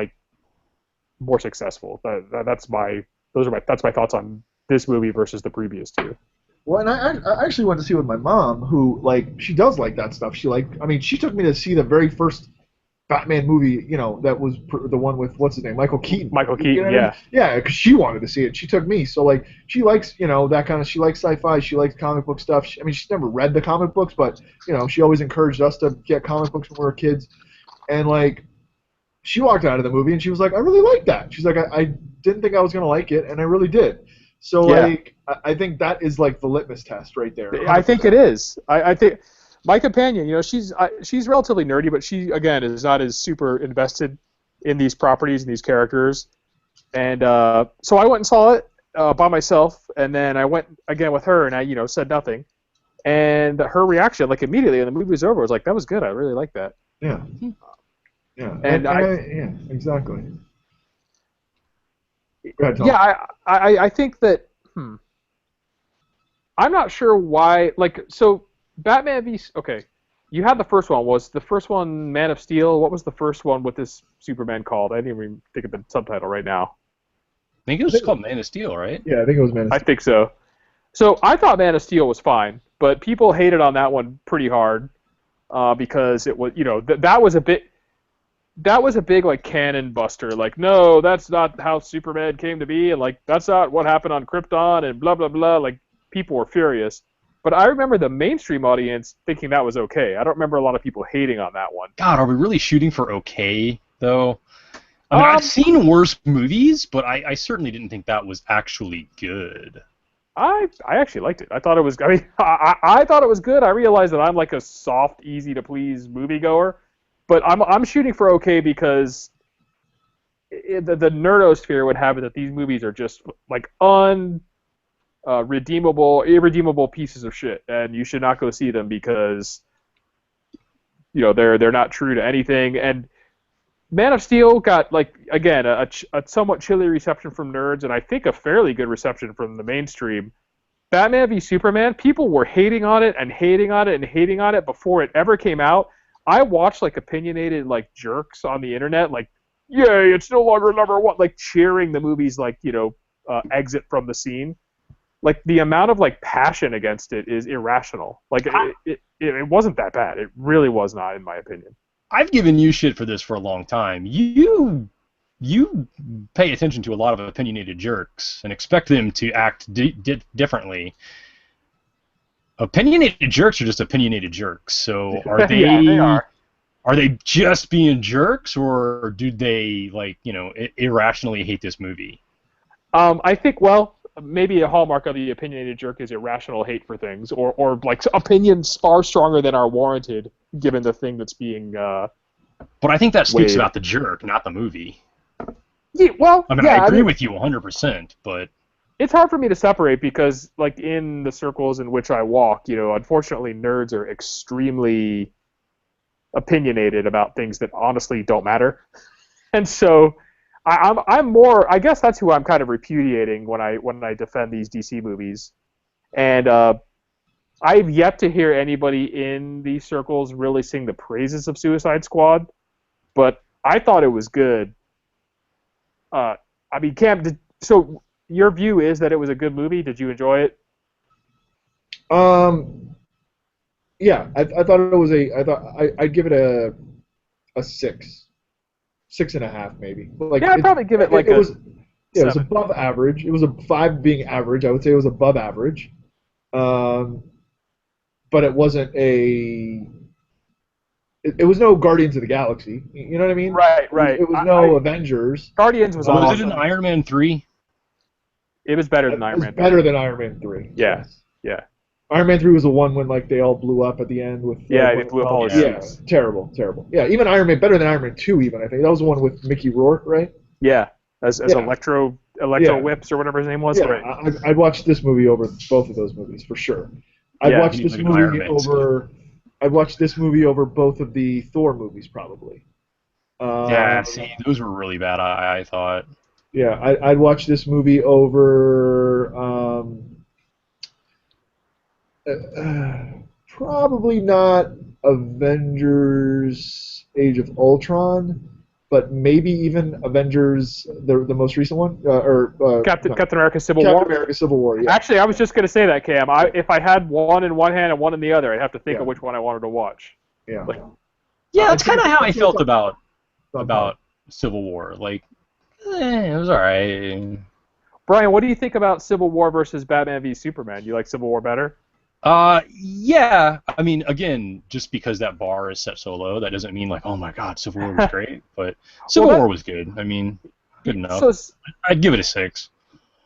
more successful. That's my thoughts on this movie versus the previous two. Well, and I actually went to see it with my mom, who she does like that stuff. She took me to see the very first Batman movie, that was the one with, what's his name, Michael Keaton. Michael Keaton, yeah. Yeah, because she wanted to see it. She took me. So she likes that kind of. She likes sci-fi. She likes comic book stuff. She's never read the comic books, but she always encouraged us to get comic books when we were kids. And she walked out of the movie and she was like, I really liked that. She's like, I didn't think I was gonna like it, and I really did. So I think that is the litmus test right there. 100%. I think it is. I think my companion, she's relatively nerdy, but she again is not as super invested in these properties and these characters. And so I went and saw it by myself, and then I went again with her, and I said nothing. And her reaction, immediately when the movie was over, was like, "That was good. I really like that." Yeah. Yeah. And yeah, exactly. Go ahead, Tom. Yeah, I think that. I'm not sure why. So Batman v. Okay, you had the first one. Was the first one Man of Steel? What was the first one with this Superman called? I didn't even think of the subtitle right now. I think it was called Man of Steel, right? Yeah, I think it was Man of Steel. I think so. So I thought Man of Steel was fine, but people hated on that one pretty hard because it was, that was a bit. That was a big cannon buster. No, that's not how Superman came to be, and that's not what happened on Krypton, and blah blah blah. People were furious. But I remember the mainstream audience thinking that was okay. I don't remember a lot of people hating on that one. God, are we really shooting for okay, though? I mean, I've seen worse movies, but I certainly didn't think that was actually good. I actually liked it. I thought it was. I thought it was good. I realized that I'm a soft, easy to please moviegoer, but I'm shooting for okay because the nerdosphere would have it that these movies are just irredeemable pieces of shit, and you should not go see them because they're not true to anything. And Man of Steel got again a somewhat chilly reception from nerds, and I think a fairly good reception from the mainstream. Batman v Superman, people were hating on it and hating on it and hating on it before it ever came out. I watched opinionated jerks on the internet yay, it's no longer #1, cheering the movie's exit from the scene. The amount of passion against it is irrational. It wasn't that bad. It really was not, in my opinion. I've given you shit for this for a long time. You pay attention to a lot of opinionated jerks and expect them to act differently. Opinionated jerks are just opinionated jerks. So are they? Yeah, they are. Are they just being jerks, or do they irrationally hate this movie? I think maybe a hallmark of the opinionated jerk is irrational hate for things, or opinions far stronger than are warranted given the thing that's being. But I think that speaks about the jerk, not the movie. Yeah, well, I agree with you 100%, but it's hard for me to separate because, in the circles in which I walk, unfortunately, nerds are extremely opinionated about things that honestly don't matter, and so. I'm more. I guess that's who I'm kind of repudiating when I defend these DC movies, and I've yet to hear anybody in these circles really sing the praises of Suicide Squad, but I thought it was good. Cam, so your view is that it was a good movie? Did you enjoy it? Yeah, I thought it was I'd give it a 6.5 maybe. I'd probably give it it was 7. It was above average. It was a 5 being average. I would say it was above average. But it wasn't it was no Guardians of the Galaxy. You know what I mean? Right. It was no Avengers. Guardians was awesome. Was it an Iron Man 3? It was better than Iron Man 3. Better than Iron Man 3. Yeah. Yes. Yeah. Iron Man 3 was the one when they all blew up at the end with they blew up all the ships. Yeah, terrible. Yeah, even Iron Man better than Iron Man 2 even, I think. That was the one with Mickey Rourke, right? Yeah. As Electro Whips or whatever his name was. Yeah, right. I'd watch this movie over both of those movies for sure. I'd watch this movie over both of the Thor movies probably. See, those were really bad. I thought. Yeah, I'd watch this movie over. Probably not Avengers: Age of Ultron, but maybe even Avengers, the most recent one, Captain America: Civil War. Captain America: Civil War. Yeah. Actually, I was just going to say that, Cam. If I had one in one hand and one in the other, I'd have to think of which one I wanted to watch. Yeah. That's kind of how I felt about Civil War. It was alright. Brian, what do you think about Civil War versus Batman v Superman? You like Civil War better? Yeah. Again, just because that bar is set so low, that doesn't mean oh my God, Civil War was great. But Civil War was good. Good enough. So I'd give it a 6.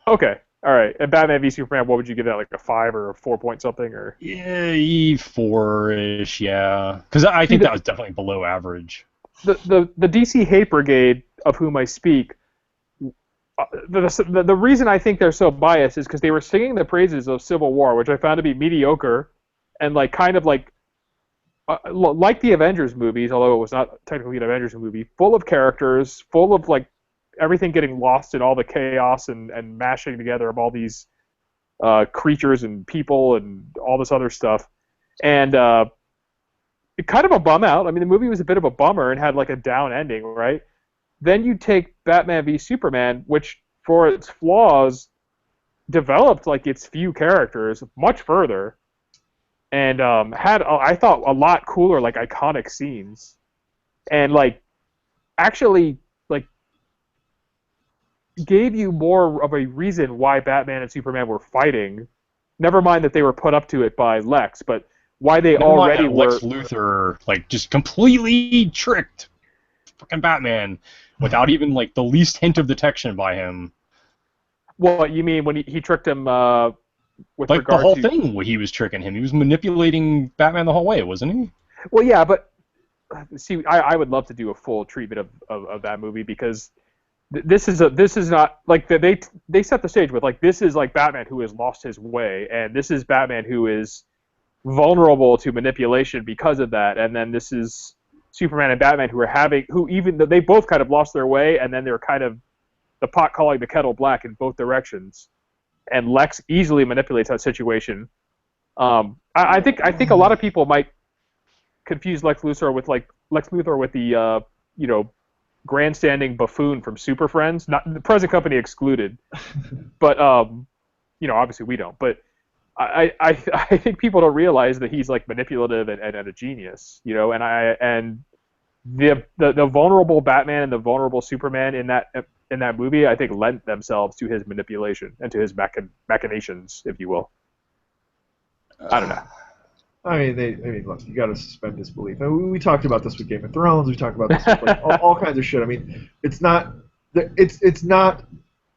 Okay. All right. And Batman v Superman, what would you give that? A 5 or a 4 point something or? Yeah, 4-ish. Yeah. Because I think that was definitely below average. The DC hate brigade of whom I speak. The reason I think they're so biased is because they were singing the praises of Civil War, which I found to be mediocre, and like the Avengers movies, although it was not technically an Avengers movie, full of characters, full of everything getting lost in all the chaos and mashing together of all these creatures and people and all this other stuff, and it kind of a bum out. The movie was a bit of a bummer and had a down ending, right? Then you take Batman v Superman, which, for its flaws, developed its few characters much further, and had I thought a lot cooler iconic scenes, and actually gave you more of a reason why Batman and Superman were fighting. Never mind that they were put up to it by Lex, but why they already were. Lex Luthor just completely tricked fucking Batman without even the least hint of detection by him. What you mean when he tricked him with regard to... the whole thing he was tricking him. He was manipulating Batman the whole way, wasn't he? Well, yeah, but see, I would love to do a full treatment of that movie because this is not like they set the stage with like this is like Batman who has lost his way, and this is Batman who is vulnerable to manipulation because of that, and then this is Superman and Batman who even though they both kind of lost their way, and then they're kind of the pot calling the kettle black in both directions, and Lex easily manipulates that situation. I think a lot of people might confuse Lex Luthor with the grandstanding buffoon from Super Friends, not the present company excluded, but obviously we don't. But I think people don't realize that he's like manipulative and a genius, and the vulnerable Batman and the vulnerable Superman in that movie, I think lent themselves to his manipulation and to his machinations, if you will. I don't know. I mean, look, you got to suspend disbelief. I mean, we talked about this with Game of Thrones. We talked about this with like, all kinds of shit. I mean, it's not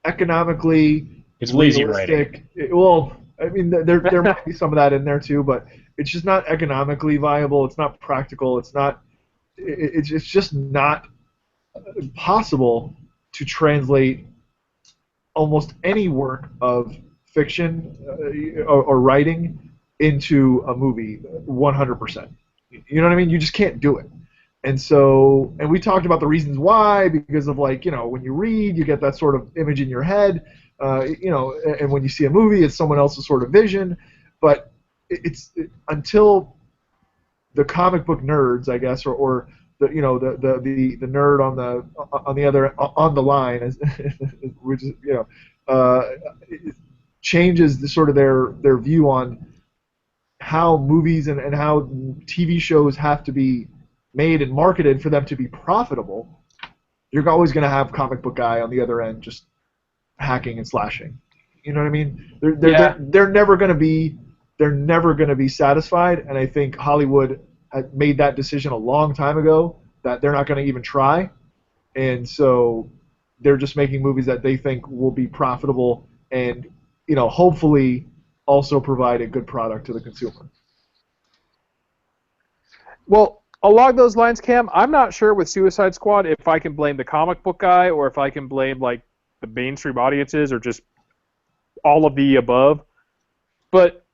economically. It's lazy realistic. Well, I mean, there might be some of that in there too, but it's just not economically viable. It's not practical. It's not. It's just not possible to translate almost any work of fiction or writing into a movie 100%. You know what I mean? You just can't do it. And we talked about the reasons why, because of like, when you read, you get that sort of image in your head, and when you see a movie, it's someone else's sort of vision. But it's until the comic book nerds, I guess, or the nerd on the line, which is it changes the sort of their view on how movies and how TV shows have to be made and marketed for them to be profitable. You're always going to have comic book guy on the other end just hacking and slashing. You know what I mean? They're never going to be satisfied, and I think Hollywood had made that decision a long time ago that they're not going to even try, and so they're just making movies that they think will be profitable and hopefully also provide a good product to the consumer. Well, along those lines, Cam, I'm not sure with Suicide Squad if I can blame the comic book guy or if I can blame like the mainstream audiences or just all of the above. But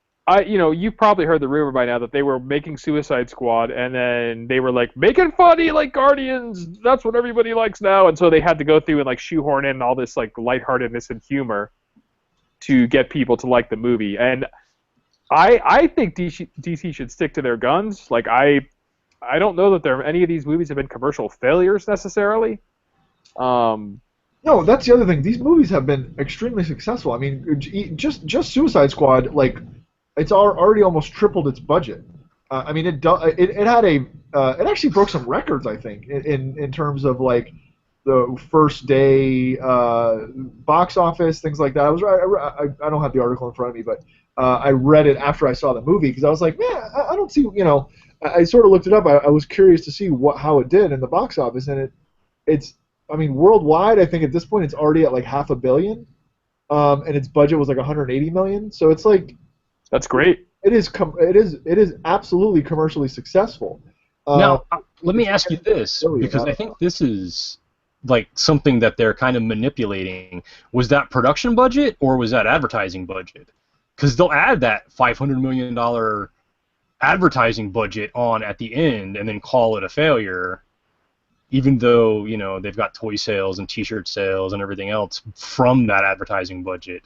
you've probably heard the rumor by now that they were making Suicide Squad and then they were like, make it funny like Guardians. That's what everybody likes now. And so they had to go through and like shoehorn in all this like lightheartedness and humor to get people to like the movie. And I think DC should stick to their guns. Like I don't know that any of these movies have been commercial failures necessarily. No, that's the other thing. These movies have been extremely successful. I mean, just Suicide Squad, like it's already almost tripled its budget. I mean, it had it actually broke some records, I think, in terms of like the first day box office, things like that. I don't have the article in front of me, but I read it after I saw the movie because I was like, man, I don't see, I sort of looked it up. I was curious to see how it did in the box office, and it's I mean, worldwide, I think at this point it's already at like $500 million, and its budget was like $180 million. So it's like that's great. It is absolutely commercially successful. Now, let me ask you this, because I think this is like something that they're kind of manipulating. Was that production budget or was that advertising budget? Because they'll add that $500 million advertising budget on at the end and then call it a failure, even though they've got toy sales and T-shirt sales and everything else from that advertising budget.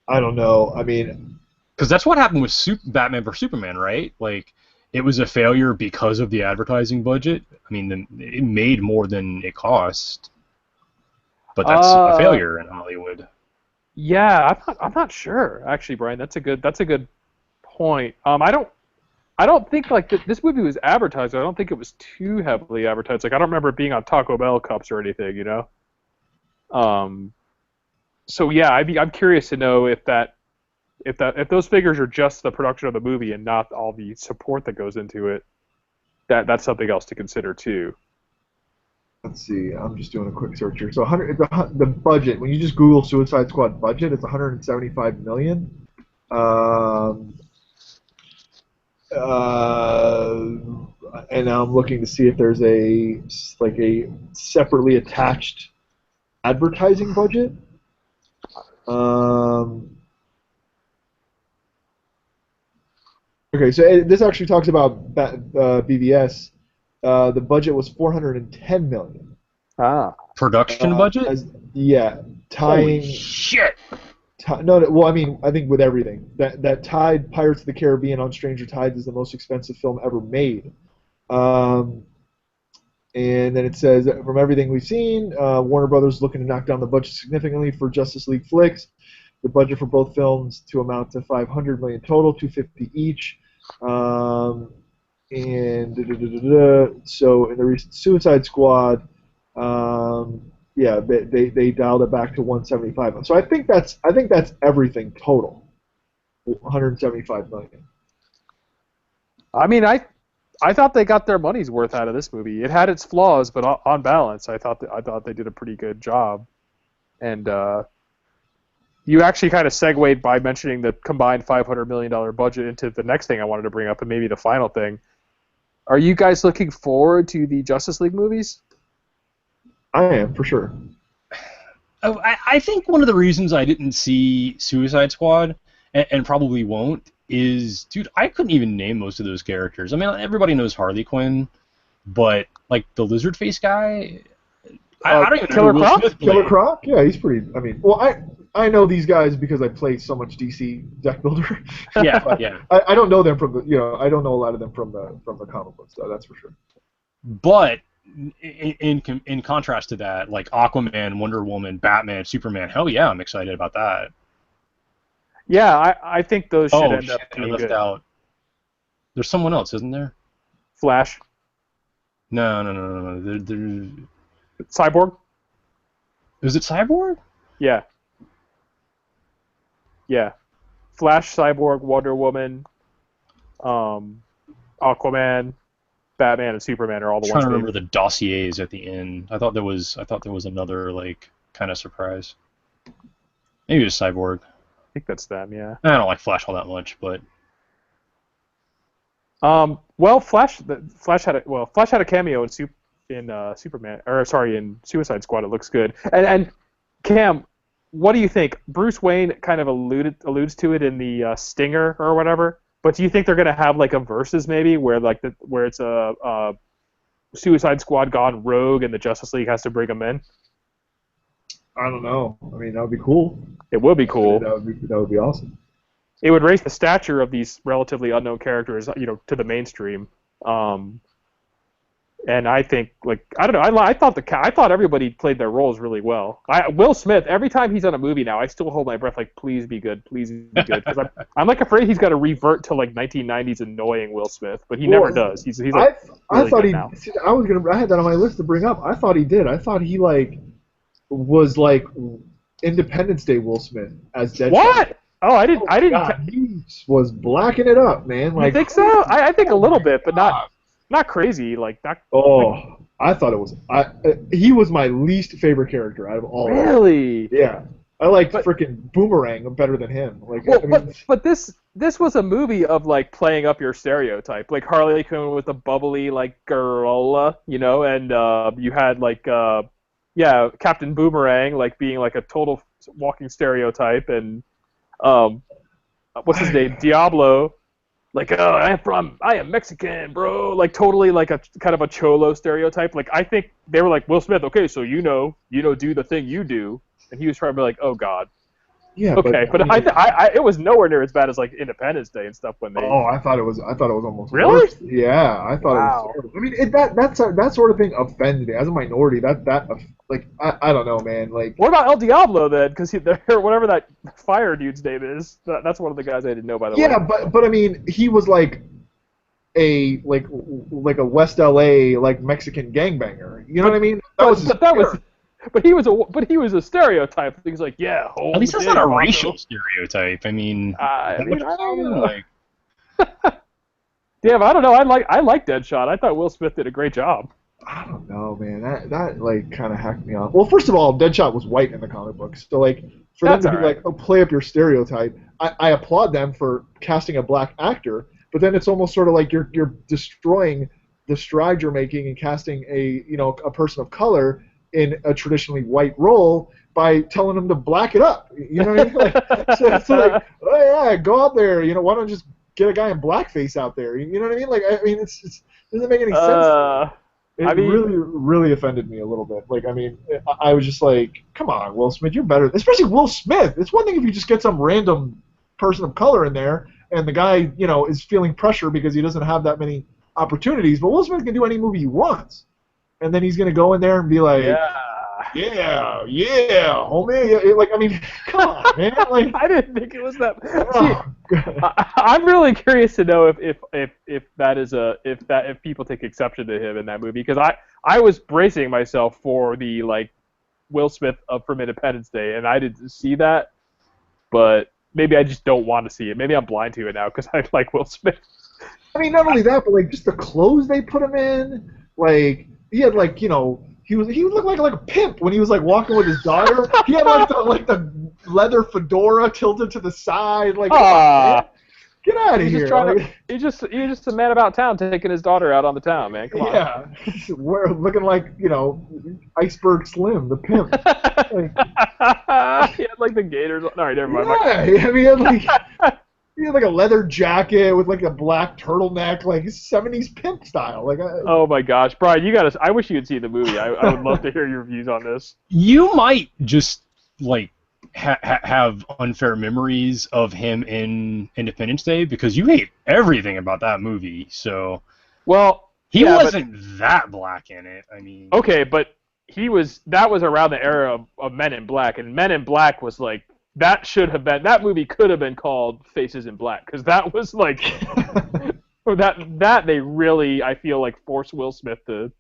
I don't know. I mean, because that's what happened with Batman vs Superman, right? Like, it was a failure because of the advertising budget. I mean, it made more than it cost, but that's a failure in Hollywood. Yeah, I'm not sure actually, Brian. That's a good point. I don't think like this movie was advertised. I don't think it was too heavily advertised. Like I don't remember it being on Taco Bell cups or anything, So yeah, I'm curious to know if those figures are just the production of the movie and not all the support that goes into it. That's something else to consider too. Let's see. I'm just doing a quick search here. So the budget, when you just Google Suicide Squad budget, it's $175 million. And now I'm looking to see if there's a separately attached advertising budget. Okay, so this actually talks about BVS. The budget was $410 million. Ah. Production budget? Yeah, Holy tying. shit! No, well, I mean, I think with everything that tied Pirates of the Caribbean on Stranger Tides is the most expensive film ever made. And then it says, from everything we've seen, Warner Brothers looking to knock down the budget significantly for Justice League flicks. The budget for both films to amount to $500 million total, $250 each. And so in the recent Suicide Squad, yeah, they dialed it back to 175. So I think that's everything total, 175 million. I mean, I thought they got their money's worth out of this movie. It had its flaws, but on balance, I thought they did a pretty good job. And you actually kind of segued by mentioning the combined $500 million budget into the next thing I wanted to bring up, and maybe the final thing. Are you guys looking forward to the Justice League movies? I am, for sure. I think one of the reasons I didn't see Suicide Squad, and probably won't, is, dude, I couldn't even name most of those characters. I mean, everybody knows Harley Quinn, but, like, the lizard face guy, I don't even know Killer who Will Croc? Smith played. Killer Croc? Yeah, he's pretty. I mean, well, I know these guys because I play so much DC deck builder. Yeah, yeah. I don't know them from the, I don't know a lot of them from the comic books, though. That's for sure. But in contrast to that, like Aquaman, Wonder Woman, Batman, Superman, hell yeah, I'm excited about that. Yeah, I think those should end up I being left good. out. There's someone else, isn't there? Flash, No. Cyborg. Is it Cyborg? Yeah. Yeah. Flash, Cyborg, Wonder Woman, Aquaman, Batman, and Superman are all the I'm ones. trying to remember the dossiers at the end. I thought there was another like kind of surprise. Maybe it was Cyborg. I think that's them. Yeah. I don't like Flash all that much, but Well, Flash had a cameo in Superman, or sorry, in Suicide Squad. It looks good. And Cam, what do you think? Bruce Wayne kind of alludes to it in the Stinger or whatever. But do you think they're gonna have like a versus maybe where it's a Suicide Squad gone rogue and the Justice League has to bring them in? I don't know. I mean, that would be cool. It would be cool. That would be awesome. It would raise the stature of these relatively unknown characters, to the mainstream. And I think, like, I don't know. I thought everybody played their roles really well. Will Smith, every time he's on a movie now, I still hold my breath, like, please be good, because I'm like afraid he's got to revert to like 1990s annoying Will Smith, but he never does. He's like, I thought he. now. I had that on my list to bring up. I thought he did. I thought he was like Independence Day Will Smith as Deadshot. What? Oh, I didn't. God, he was blacking it up, man. You think so? I think a little bit, but not crazy. Like that. Oh, I thought it was. He was my least favorite character out of all. Really? Of them. Yeah, I liked freaking Boomerang better than him. Like, well, I mean, but this was a movie of like playing up your stereotype. Like Harley Quinn was the bubbly like girl, and you had like Captain Boomerang like being like a total walking stereotype, and what's his name, Diablo. Like, I am Mexican, bro. Like, totally like a kind of a cholo stereotype. Like, I think they were like, Will Smith, okay, so do the thing you do. And he was trying to be like, oh, God. yeah. Okay, but it was nowhere near as bad as, like, Independence Day and stuff when they... Oh, I thought it was almost Really? worse. Yeah, I thought it was terrible. I mean, that sort of thing offends me. As a minority, I don't know, man. Like, what about El Diablo, then? Because whatever that fire dude's name is, that's one of the guys I didn't know, by the way. yeah, but I mean, he was like a West LA like Mexican gangbanger. You know what I mean? But he was a stereotype. He's like, yeah. At least that's not a racial stereotype. I mean, I don't know. like, Damn, I don't know. I like Deadshot. I thought Will Smith did a great job. I don't know, man. That like kind of hacked me off. Well, first of all, Deadshot was white in the comic books, so like for them to be like, oh, play up your stereotype, I applaud them for casting a black actor. But then it's almost sort of like you're destroying the stride you're making and casting a person of color in a traditionally white role by telling him to black it up. You know what I mean? Like, so it's like, oh yeah, go out there. You know, why don't you just get a guy in blackface out there? You know what I mean? Like, I mean, it doesn't make any sense. It really offended me a little bit. Like, I mean, I was just like, come on, Will Smith, you're better. Especially Will Smith. It's one thing if you just get some random person of color in there, and the guy, you know, is feeling pressure because he doesn't have that many opportunities. But Will Smith can do any movie he wants, and then he's gonna go in there and be like, yeah, homie. Yeah. Like, I mean, come on, man. Like, I didn't think it was that. I'm really curious to know if that is if people take exception to him in that movie, because I was bracing myself for the like Will Smith from Independence Day, and I didn't see that, but maybe I just don't want to see it. Maybe I'm blind to it now because I like Will Smith. I mean, not only that, but like just the clothes they put him in. Like, he had like, you know, he looked like a pimp when he was like walking with his daughter. He had like the leather fedora tilted to the side. Like, get out of here! He's just a man about town taking his daughter out on the town, man. Come on. Yeah, looking like, you know, Iceberg Slim, the pimp. He had like the gaiters. All right, never mind. Yeah, I mean, he had like a leather jacket with like a black turtleneck, like 70s pimp style. Like, oh my gosh, Brian, I wish you could see the movie. I would love to hear your views on this. You might just like have unfair memories of him in Independence Day because you hate everything about that movie. So, well, he wasn't that black in it. I mean, okay, but that was around the era of Men in Black, and Men in Black was like. That movie could have been called Faces in Black, because that was like that they really, I feel like, forced Will Smith to,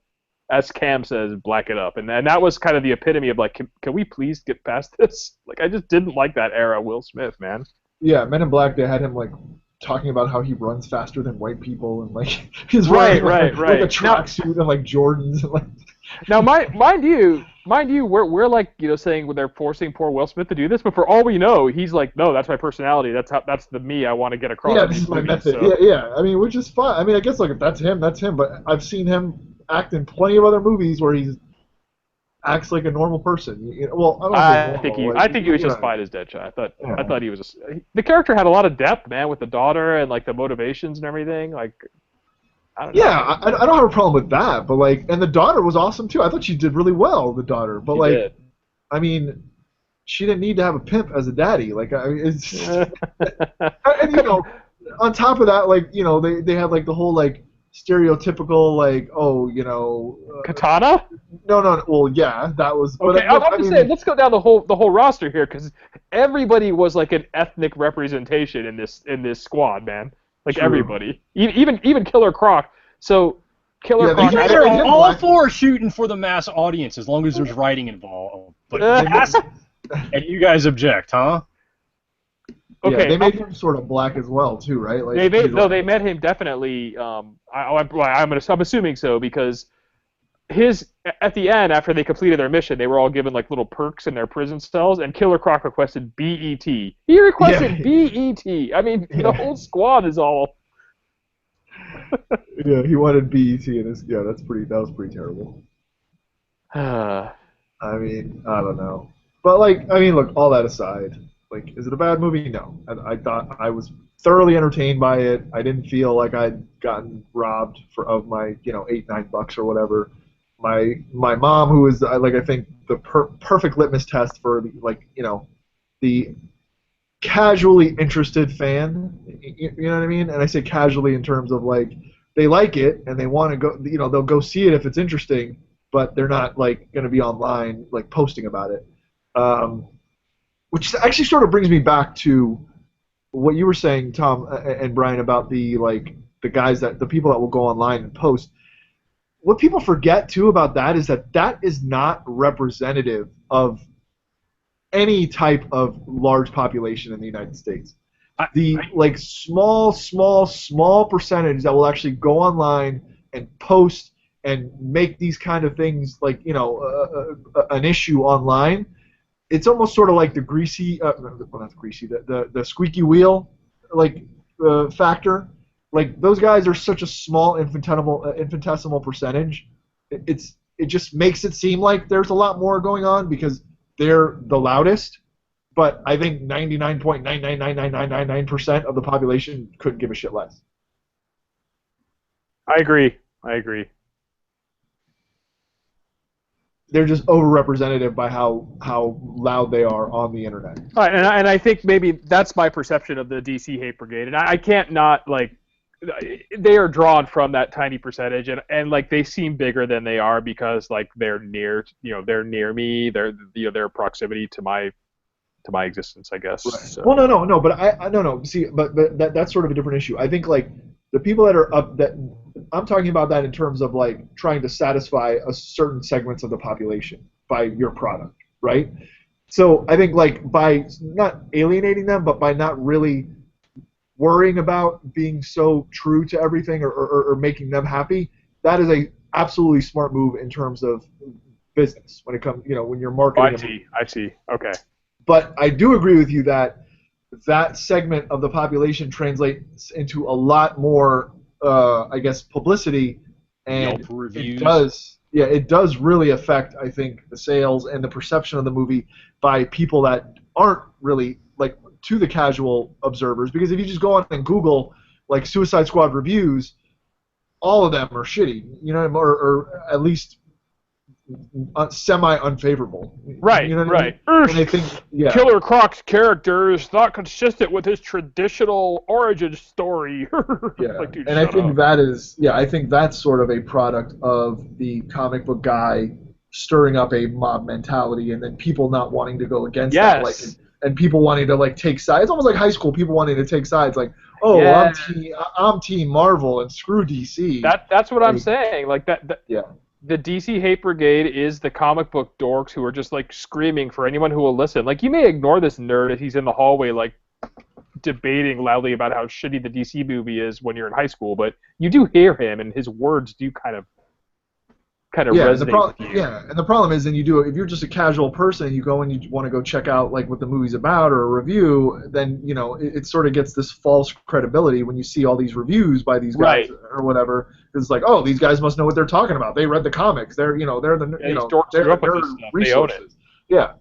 as Cam says, black it up, and that was kind of the epitome of like, can we please get past this? Like, I just didn't like that era Will Smith, man. Yeah, Men in Black, they had him like talking about how he runs faster than white people, and like he's right, like a tracksuit and like Jordans and like. Now, mind you, we're like, you know, saying they're forcing poor Will Smith to do this, but for all we know, he's like, no, that's my personality. That's the me I want to get across. Yeah, this is my method. So. Yeah. I mean, which is fine. I mean, I guess like if that's him, that's him. But I've seen him act in plenty of other movies where he acts like a normal person. You know, well, I think he was just fine as Deadshot. I thought he was. The character had a lot of depth, man, with the daughter and like the motivations and everything. Like. I don't know. Yeah, I don't have a problem with that, but like, and the daughter was awesome too. I thought she did really well, the daughter. But she did. I mean, she didn't need to have a pimp as a daddy. Like, I mean, it's and you know, on top of that, like, you know, they had like the whole like stereotypical like, oh, you know, Katana. No. Well, yeah, that was. Okay, but, I'm just saying, let's go down the whole roster here, because everybody was like an ethnic representation in this squad, man. Like true. Everybody, even Killer Croc. So Killer Croc. You guys are all for shooting for the mass audience as long as there's writing involved. But and you guys object, huh? Okay. Yeah, they made him sort of black as well too, right? Like they made him definitely. I'm assuming so, because at the end, after they completed their mission, they were all given like little perks in their prison cells, and Killer Croc requested BET. He requested BET. I mean, the whole squad is all. Yeah, he wanted BET, and that was pretty terrible. I mean, I don't know, but like, I mean, look, all that aside, like, is it a bad movie? No, I thought I was thoroughly entertained by it. I didn't feel like I'd gotten robbed of my, you know, $8-9 or whatever. My mom, who is like, I think the perfect litmus test for like, you know, the casually interested fan, you know what I mean? And I say casually in terms of like they like it and they want to go, you know, they'll go see it if it's interesting, but they're not like going to be online like posting about it. Which actually sort of brings me back to what you were saying, Tom and Brian, about the people that will go online and post. What people forget too about that is that is not representative of any type of large population in the United States. Like small percentage that will actually go online and post and make these kind of things like, you know, an issue online. It's almost sort of like the the squeaky wheel like factor. Like, those guys are such a small infinitesimal percentage. It's it just makes it seem like there's a lot more going on because they're the loudest. But I think 99.9999999% of the population couldn't give a shit less. I agree. They're just overrepresentative by how loud they are on the internet. All right, and I think maybe that's my perception of the DC hate brigade, and I can't not like they are drawn from that tiny percentage, and like they seem bigger than they are because like they're near me, their proximity to my existence, I guess. Right. So. Well, no, but no. See, but that's sort of a different issue. I think like the people that are up that I'm talking about that in terms of like trying to satisfy a certain segments of the population by your product, right? So I think like by not alienating them, but by not really worrying about being so true to everything or making them happy, that is a absolutely smart move in terms of business when it comes, when you're marketing. I see. Okay. But I do agree with you that segment of the population translates into a lot more, I guess, publicity, and it does really affect, I think, the sales and the perception of the movie by people that aren't really like to the casual observers. Because if you just go on and Google like Suicide Squad reviews, all of them are shitty, or at least semi-unfavorable. Right, you know what right. I mean? And I think, yeah. Killer Croc's character is not consistent with his traditional origin story. Yeah, like, dude, and I think I think that's sort of a product of the comic book guy stirring up a mob mentality, and then people not wanting to go against that, like, and people wanting to like take sides. It's almost like high school, people wanting to take sides, like, I'm Team Marvel and screw DC. That's what I'm saying. Like that. Yeah. The DC hate brigade is the comic book dorks who are just like screaming for anyone who will listen. Like, you may ignore this nerd if he's in the hallway like debating loudly about how shitty the DC movie is when you're in high school, but you do hear him and his words do kind of resonate with you. Yeah, and the problem is, if you're just a casual person, you go and you want to go check out like what the movie's about or a review, then it sort of gets this false credibility when you see all these reviews by these guys or whatever. It's like, oh, these guys must know what they're talking about. They read the comics. They're they're the resources. Yeah.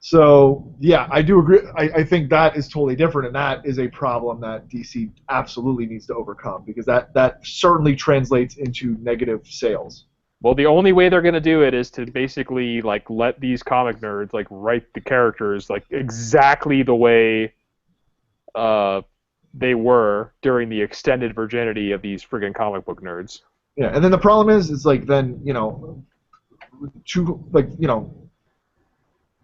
So yeah, I do agree. I think that is totally different, and that is a problem that DC absolutely needs to overcome, because that certainly translates into negative sales. Well, the only way they're going to do it is to basically like let these comic nerds like write the characters like exactly the way they were during the extended virginity of these friggin' comic book nerds. Yeah, and then the problem is like then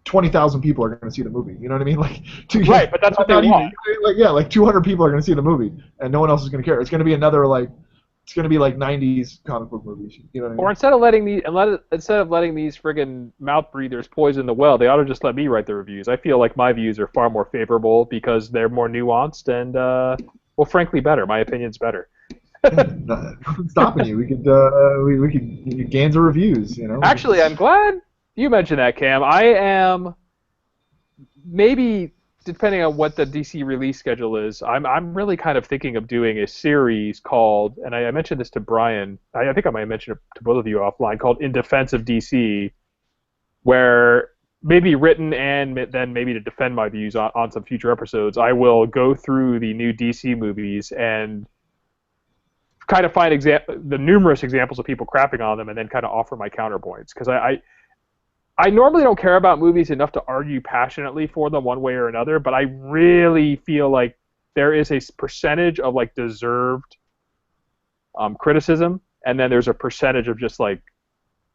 20,000 people are going to see the movie. You know what I mean? Like, right, but that's what they want. Like 200 people are going to see the movie, and no one else is going to care. It's going to be another like. It's going to be like 90s comic book movies. You know what I mean? Or instead of letting these friggin' mouth breathers poison the well, they ought to just let me write the reviews. I feel like my views are far more favorable because they're more nuanced and, well, frankly, better. My opinion's better. Nothing's stopping you. We could Ganza reviews. Actually, I'm glad you mentioned that, Cam. I am maybe. Depending on what the DC release schedule is, I'm really kind of thinking of doing a series called, and I mentioned this to Brian, I think I might mention it to both of you offline, called In Defense of DC, where maybe written and then maybe to defend my views on some future episodes, I will go through the new DC movies and kind of find the numerous examples of people crapping on them and then kind of offer my counterpoints. Because I normally don't care about movies enough to argue passionately for them one way or another, but I really feel like there is a percentage of like deserved criticism, and then there's a percentage of just like,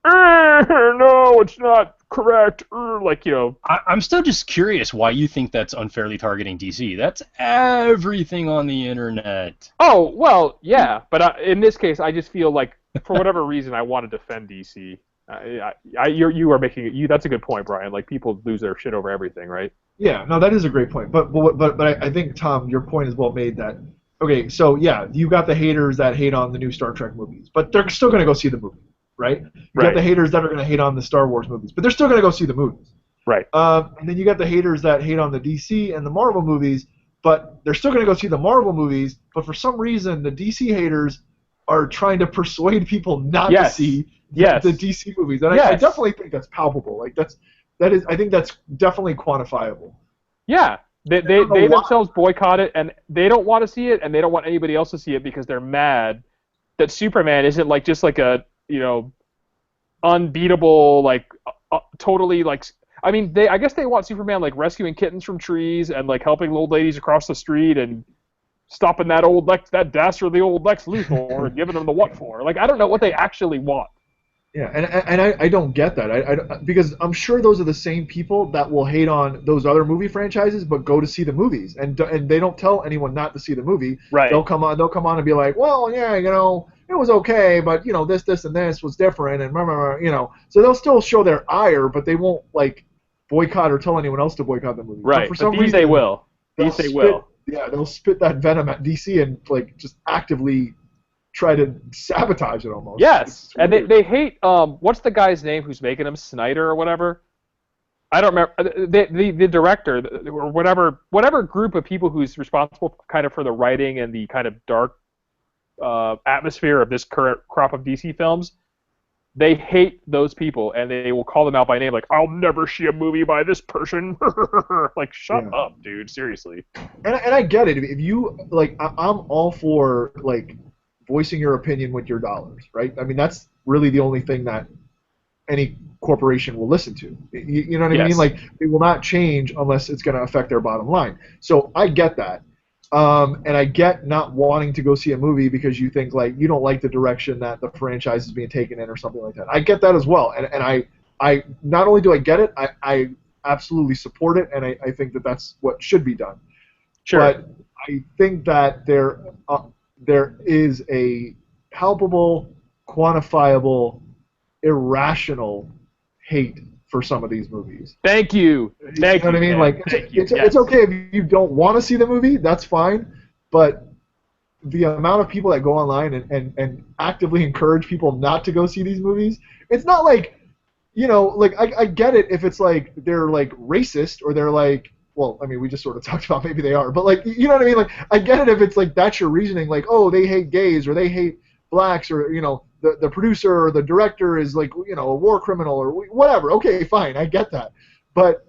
no, it's not correct. I'm still just curious why you think that's unfairly targeting DC. That's everything on the internet. Oh, well, yeah, but in this case, I just feel like for whatever reason I want to defend DC. You are making that's a good point, Brian. Like, people lose their shit over everything, right? Yeah, no, that is a great point. But I think, Tom, your point is well made. That okay, so yeah, you got the haters that hate on the new Star Trek movies, but they're still going to go see the movie, right? You got the haters that are going to hate on the Star Wars movies, but they're still going to go see the movies, right? And then you got the haters that hate on the DC and the Marvel movies, but they're still going to go see the Marvel movies. But for some reason, the DC haters are trying to persuade people not to see Yes. the DC movies, and Yes. I definitely think that's palpable. Like I think that's definitely quantifiable. Yeah. They don't know why. themselves boycott it, and they don't want to see it, and they don't want anybody else to see it because they're mad that Superman isn't like just like a unbeatable totally like. I mean, I guess they want Superman like rescuing kittens from trees and like helping old ladies across the street and stopping that dastardly old Lex Luthor and giving them the what for. Like, I don't know what they actually want. Yeah, and I don't get that. Because I'm sure those are the same people that will hate on those other movie franchises, but go to see the movies, and they don't tell anyone not to see the movie. Right. They'll come on and be like, well, yeah, it was okay, but this and this was different, and so they'll still show their ire, but they won't like boycott or tell anyone else to boycott the movie. Right. But for some these reason, they will. These they will. Yeah, they'll spit that venom at DC and like just actively try to sabotage it almost. Yes, and they hate what's the guy's name who's making them, Snyder or whatever? I don't remember the director or whatever group of people who's responsible kind of for the writing and the kind of dark atmosphere of this current crop of DC films. They hate those people, and they will call them out by name, like, I'll never see a movie by this person. Like, shut up, dude, seriously. And I get it. If you, like, I'm all for, like, voicing your opinion with your dollars, right? I mean, that's really the only thing that any corporation will listen to. You know what I mean? Like, it will not change unless it's going to affect their bottom line. So I get that. And I get not wanting to go see a movie because you think like you don't like the direction that the franchise is being taken in or something like that. I get that as well, and I not only do I get it, I absolutely support it, and I think that that's what should be done. Sure. But I think that there is a palpable, quantifiable, irrational hate for some of these movies. Thank you. You know what I mean? Like, it's okay if you don't want to see the movie, that's fine, but the amount of people that go online and actively encourage people not to go see these movies, it's not like, like, I get it if it's like they're like racist or they're like, well, I mean, we just sort of talked about maybe they are, but like, you know what I mean? Like, I get it if it's like that's your reasoning, like, oh, they hate gays or they hate blacks or, the producer or the director is like, a war criminal or whatever. Okay, fine, I get that. But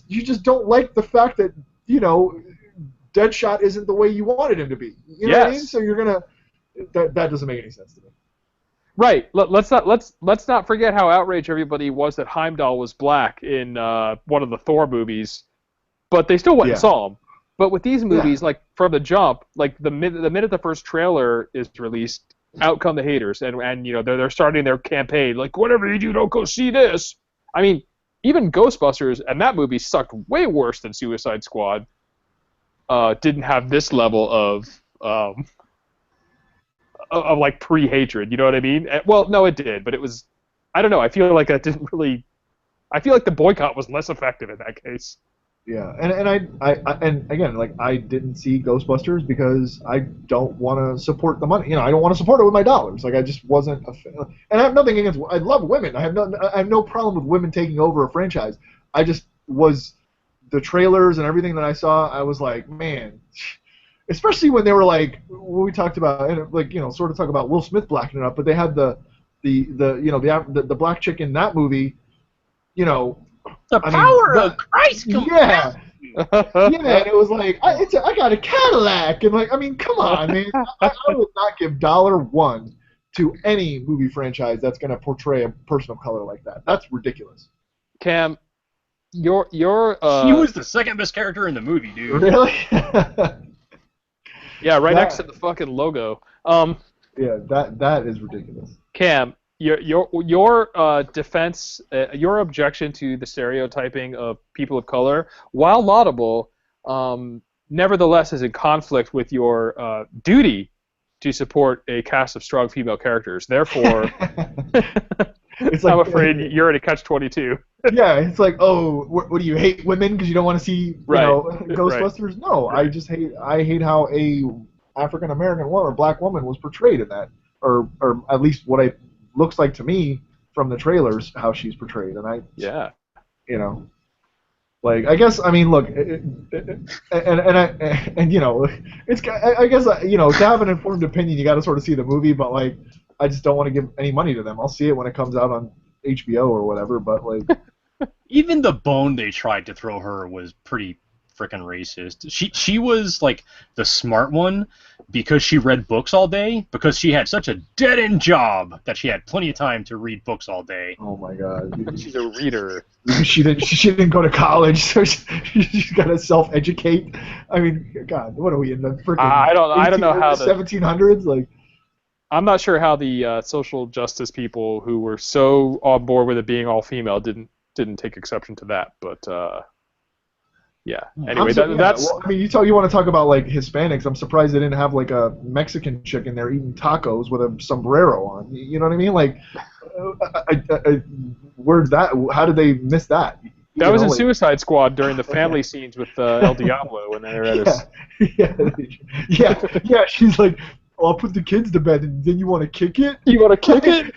you just don't like the fact that, Deadshot isn't the way you wanted him to be. You know what I mean? So you're going to... That doesn't make any sense to me. Right. Let's not forget how outraged everybody was that Heimdall was black in one of the Thor movies, but they still went and saw him. But with these movies, like from the jump, like the minute the first trailer is released, out come the haters, and they're starting their campaign like, whatever you do, don't go see this. I mean, even Ghostbusters and that movie sucked way worse than Suicide Squad. Didn't have this level of like pre-hatred. You know what I mean? Well, no, it did, but it was. I don't know. I feel like that didn't really. I feel like the boycott was less effective in that case. Yeah, and again, like, I didn't see Ghostbusters because I don't want to support the money. I don't want to support it with my dollars. Like, I just wasn't a fan. And I have nothing against. I love women. I have no problem with women taking over a franchise. I just was the trailers and everything that I saw. I was like, man, especially when they were like, when we talked about, and like, sort of talk about Will Smith blacking it up, but they had the black chick in that movie, The power of Christ. Yeah. And it was like, I got a Cadillac, and like, I mean, come on, man. I would not give $1 to any movie franchise that's going to portray a person of color like that. That's ridiculous. Cam, your he was the second best character in the movie, dude. Really? Yeah, right next to the fucking logo. Yeah, that is ridiculous. Cam, your defense, your objection to the stereotyping of people of color, while laudable, nevertheless is in conflict with your duty to support a cast of strong female characters. Therefore, it's like, I'm afraid you're in a catch-22. Yeah, it's like, oh, what do you hate women because you don't want to see Ghostbusters? Right. No, right. I hate how a African American woman or black woman was portrayed in that, or at least what it looks like to me from the trailers how she's portrayed, and like, I guess, I mean, look, I guess, to have an informed opinion, you got to sort of see the movie, but like, I just don't want to give any money to them. I'll see it when it comes out on HBO or whatever, but like. Even the bone they tried to throw her was pretty freaking racist. She was like the smart one because she read books all day, because she had such a dead-end job that she had plenty of time to read books all day. Oh my God. She's a reader. She didn't go to college, so she's got to self-educate. I mean, God, what are we in the freaking I don't know how the 1700s? Like, I'm not sure how the social justice people who were so on board with it being all female didn't take exception to that, but yeah. Anyway, that's. Well, I mean, you want to talk about like Hispanics. I'm surprised they didn't have like a Mexican chick in there eating tacos with a sombrero on. You know what I mean? Like, where's that? How did they miss that? That was in Suicide Squad during the family scenes with El Diablo when they were at yeah. She's like, "Oh, I'll put the kids to bed, and then you want to kick it? You want to kick it?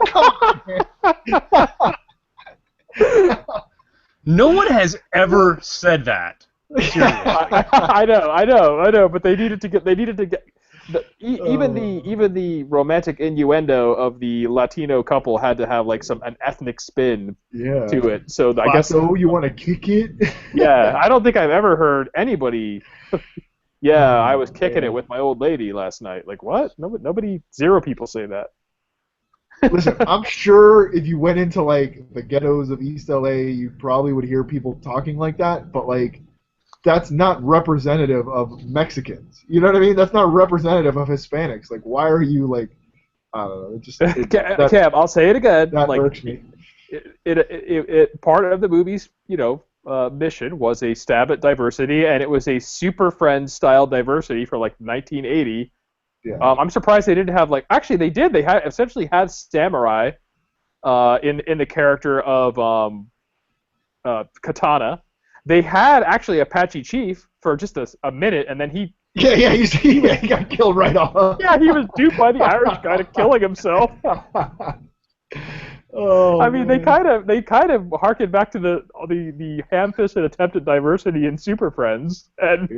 Come on, man." No one has ever said that. I know, but they needed to get even the romantic innuendo of the Latino couple had to have like an ethnic spin to it. So I guess you want to kick it? Yeah, I don't think I've ever heard anybody. Yeah, I was kicking it with my old lady last night. Like what? Nobody, zero people say that. Listen, I'm sure if you went into like the ghettos of East LA, you probably would hear people talking like that, but like that's not representative of Mexicans. You know what I mean? That's not representative of Hispanics. Like, why are you like? I don't know. Cam, I'll say it again. That like, irks me. It part of the movie's mission was a stab at diversity, and it was a Super Friends style diversity for like 1980. Yeah. I'm surprised they didn't have like. Actually, they did. They essentially had samurai in the character of Katana. They had actually Apache Chief for just a minute, and then he got killed right off. Yeah, he was duped by the Irish guy to killing himself. Oh, I mean, they kind of harkened back to the ham-fisted attempt at diversity in Super Friends and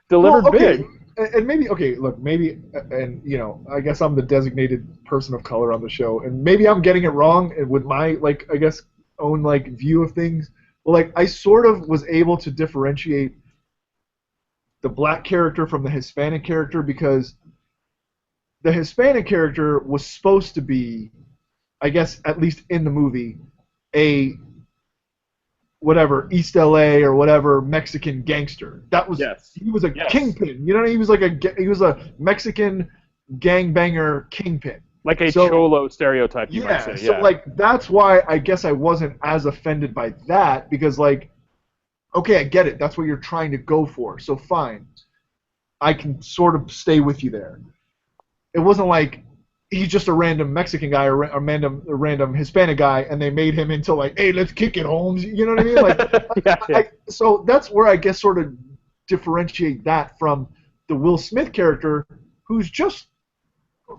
delivered big. And maybe I guess I'm the designated person of color on the show, and maybe I'm getting it wrong with my own view of things. Well, I sort of was able to differentiate the black character from the Hispanic character because the Hispanic character was supposed to be, I guess at least in the movie, a whatever East LA or whatever Mexican gangster. That was he was a kingpin. You know, he was he was a Mexican gangbanger kingpin. Like a cholo stereotype, you might say. So that's why I guess I wasn't as offended by that because okay, I get it. That's what you're trying to go for. So fine, I can sort of stay with you there. It wasn't like he's just a random Mexican guy or a random Hispanic guy, and they made him into hey, let's kick it, Holmes. You know what I mean? So that's where I guess sort of differentiate that from the Will Smith character, who's just,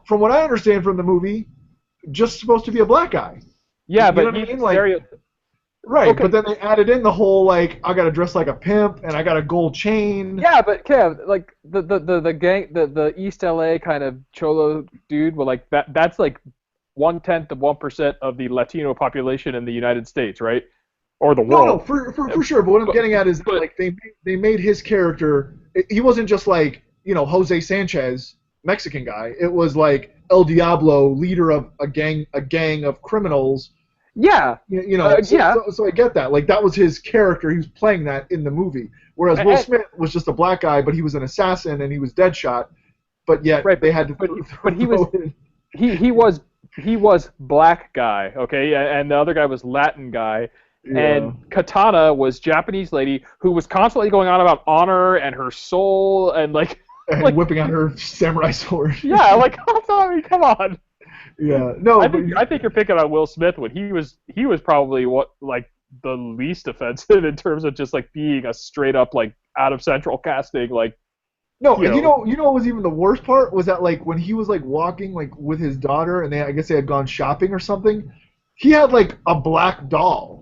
from what I understand from the movie, just supposed to be a black guy. Yeah, you but know what I mean? Right, okay. But then they added in the whole I gotta dress like a pimp and I got a gold chain. Yeah, but Kev, the gang, the East LA kind of cholo dude, that's 1/10 of 1% of the Latino population in the United States, right? Or the world. No, for sure. But what I'm getting at is they made his character. He wasn't just Jose Sanchez, Mexican guy. It was El Diablo, leader of a gang of criminals. Yeah. So I get that. That was his character. He was playing that in the movie. Whereas Will Smith was just a black guy, but he was an assassin and he was Deadshot. But yet they had to. But he was black guy, okay, and the other guy was Latin guy. Yeah. And Katana was Japanese lady who was constantly going on about honor and her soul and and whipping out her samurai sword. Yeah, I mean, come on. Yeah, no. I think you're picking on Will Smith when he was probably the least offensive in terms of just being a straight up out of central casting No, and you know what was even the worst part was that when he was walking with his daughter and I guess they had gone shopping or something, he had a black doll.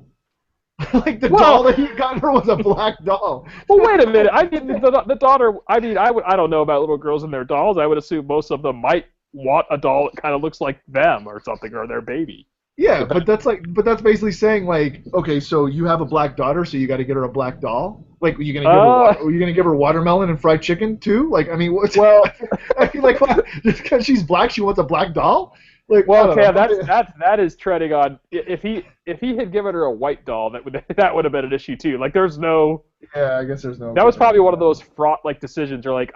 Doll that he got her was a black doll. Well, wait a minute. I mean, the daughter. I mean, I don't know about little girls and their dolls. I would assume most of them might want a doll that kind of looks like them or something, or their baby. Yeah, but that's basically saying like, okay, so you have a black daughter, so you got to get her a black doll. Like, are you gonna give her watermelon and fried chicken too? Like, I mean, Well, I feel like just because she's black, she wants a black doll. Like, well, Cam, that is treading on. If he had given her a white doll, that would have been an issue too. Like, there's no. Yeah, I guess there's no. That was probably one of those fraught like decisions. You're like,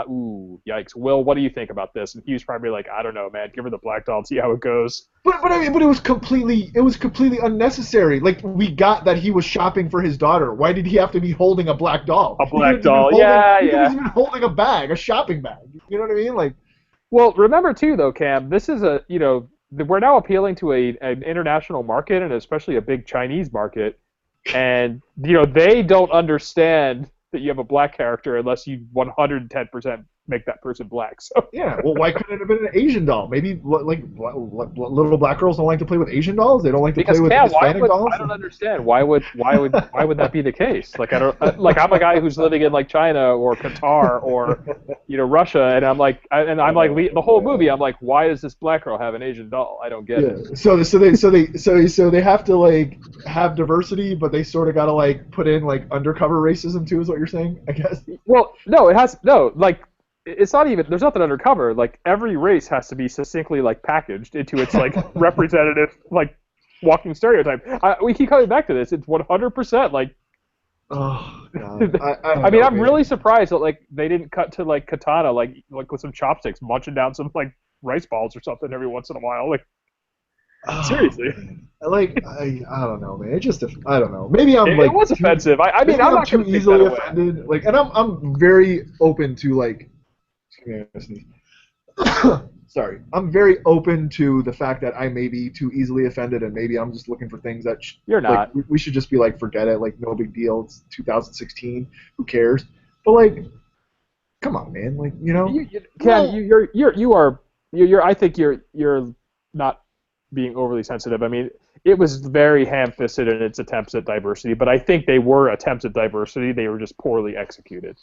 ooh, yikes. Will, what do you think about this? And he was probably like, I don't know, man. Give her the black doll and see how it goes. But it was completely unnecessary. Like, we got that he was shopping for his daughter. Why did he have to be holding a black doll? A black doll, yeah. He was even holding a shopping bag. You know what I mean? Like. Well, remember too, though, Cam. This is we're now appealing to an international market and especially a big Chinese market, and they don't understand that you have a black character unless you 110% make that person black. So yeah, well, why couldn't it have been an Asian doll? Maybe like little black girls don't like to play with Asian dolls. They don't like to play with Hispanic dolls. I don't understand why would that be the case? Like I'm a guy who's living in like China or Qatar or Russia, and I'm like the whole movie I'm like, why does this black girl have an Asian doll? I don't get it. So they have to like have diversity, but they sort of got to like put in like undercover racism too, is what you're saying, I guess. Well, no, it's not even. There's nothing undercover. Like every race has to be succinctly like packaged into its like representative like walking stereotype. We keep coming back to this. It's 100% like. Oh God. I mean, I'm really surprised that like they didn't cut to like Katana like with some chopsticks munching down some like rice balls or something every once in a while. Like seriously. Man. Like I don't know, man. I don't know. Maybe I'm it was offensive. I mean, I'm not too easily offended. Like, and I'm very open to like. Sorry, I'm very open to the fact that I may be too easily offended, and maybe I'm just looking for things that you're not. Like, we should just be like, forget it, like no big deal. It's 2016, who cares? But like, come on, man, like I think you're not being overly sensitive. I mean, it was very ham-fisted in its attempts at diversity, but I think they were attempts at diversity. They were just poorly executed.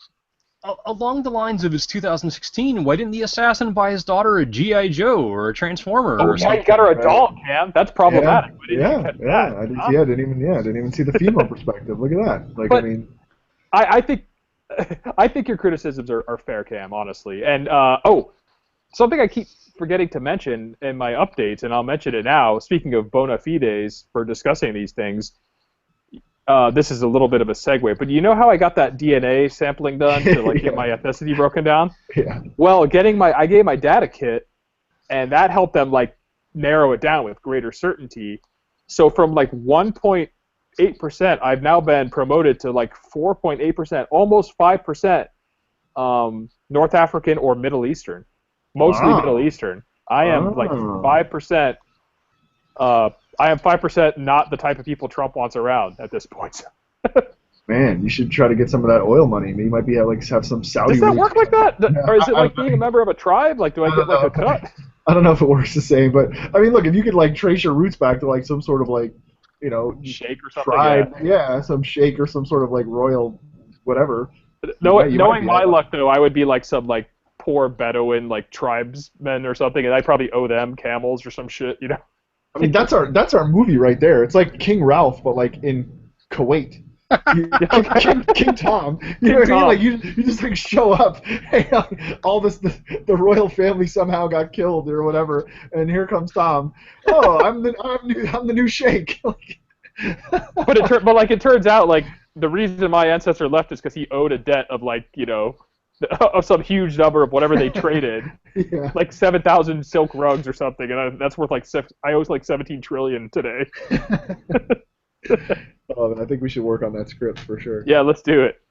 Along the lines of his 2016, why didn't the assassin buy his daughter a G.I. Joe or a Transformer or something? He got her a doll, Cam. That's problematic. I didn't even see the female perspective. Look at that. Like, but I mean, I think your criticisms are fair, Cam, honestly. And something I keep forgetting to mention in my updates, and I'll mention it now. Speaking of bona fides for discussing these things. This is a little bit of a segue, but you know how I got that DNA sampling done to like get my ethnicity broken down? Yeah. Well, I gave my dad a kit, and that helped them like narrow it down with greater certainty. So from like 1.8%, I've now been promoted to like 4.8%, almost 5% North African or Middle Eastern, mostly Middle Eastern. I am like 5%. I am 5% not the type of people Trump wants around at this point. Man, you should try to get some of that oil money. You might be have some Saudi. Does that work like that? Or is it like being a member of a tribe? Like, do I get like a cut? I don't know if it works the same, but I mean, look, if you could like trace your roots back to like some sort of like, sheikh or something. Tribe, some sheikh or some sort of like royal, whatever. Knowing my luck, though, I would be like some like poor Bedouin like tribesmen or something, and I probably owe them camels or some shit, I mean, that's our movie right there. It's like King Ralph, but like in Kuwait. King Tom. You know what I mean? Like you just like show up, and all the royal family somehow got killed or whatever, and here comes Tom. Oh, I'm the new sheikh. But it turns out like the reason my ancestor left is because he owed a debt of like of some huge number of whatever they traded, like 7,000 silk rugs or something, and that's worth like I owe like 17 trillion today. Oh, I think we should work on that script for sure. Yeah, let's do it.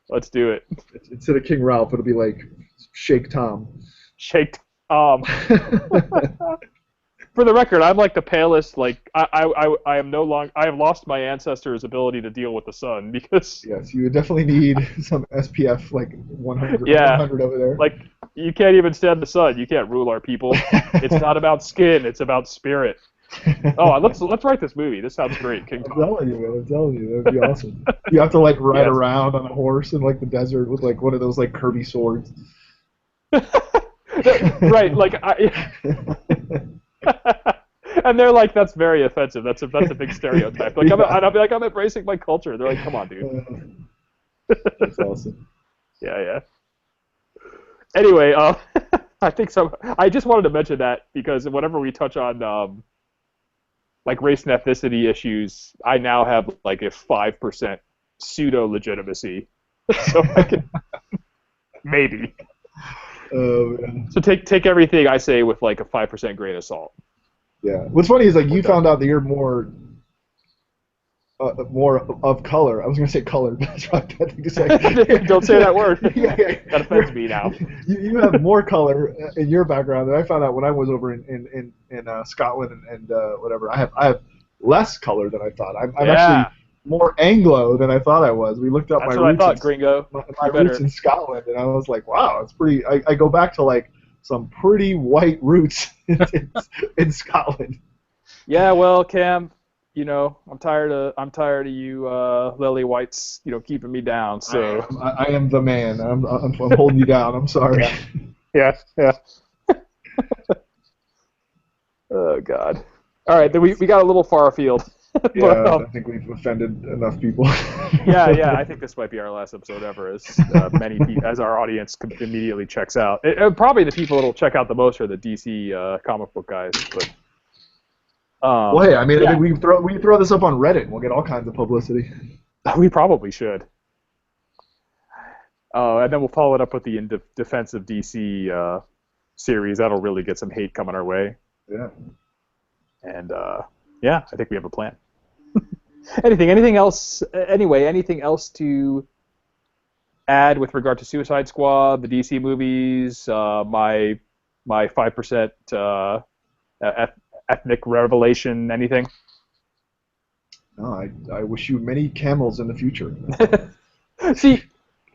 Instead of King Ralph, it'll be like Sheikh Tom. Sheikh Tom. For the record, I'm like the palest. Like I am no longer. I have lost my ancestors' ability to deal with the sun because. Yes, you would definitely need some SPF like 100. Yeah, 100 over there. Like you can't even stand the sun. You can't rule our people. It's not about skin. It's about spirit. Oh, let's write this movie. This sounds great, King Tom. I'm telling you, that'd be awesome. You have to like ride around on a horse in like the desert with like one of those like Kirby swords. Right, like and they're like, that's very offensive. That's a big stereotype. Like, I'll be like, I'm embracing my culture. They're like, come on, dude. That's awesome. Yeah. Anyway, I think so. I just wanted to mention that because whenever we touch on like race and ethnicity issues, I now have like a 5% pseudo legitimacy, so I can maybe. So take everything I say with like a 5% grain of salt. Yeah. What's funny is like you found out that you're more of color. I was going to say colored, but that's probably a bad thing to say. Don't say that word. Yeah. That offends me now. You have more color in your background than I found out when I was over in Scotland and whatever. I have less color than I thought. I'm actually more Anglo than I thought I was. We looked up That's my what roots. I thought, gringo. My roots in Scotland, and I was like, wow, it's pretty. I go back to like some pretty white roots in Scotland. Yeah, well, Cam, you know, I'm tired of you lily whites, you know, keeping me down. So I am the man. I'm holding you down. I'm sorry. Yeah. Oh God. All right, then we got a little far afield. Yeah, But, I think we've offended enough people. yeah. I think this might be our last episode ever, as many people, as our audience immediately checks out. Probably the people that'll check out the most are the DC comic book guys. But well, hey, I mean, I think we can throw this up on Reddit. We'll get all kinds of publicity. We probably should. And then we'll follow it up with the In Defense of DC series. That'll really get some hate coming our way. Yeah. And I think we have a plan. Anything else? Anyway, anything else to add with regard to Suicide Squad, the DC movies, my 5% ethnic revelation? Anything? No, I wish you many camels in the future. See,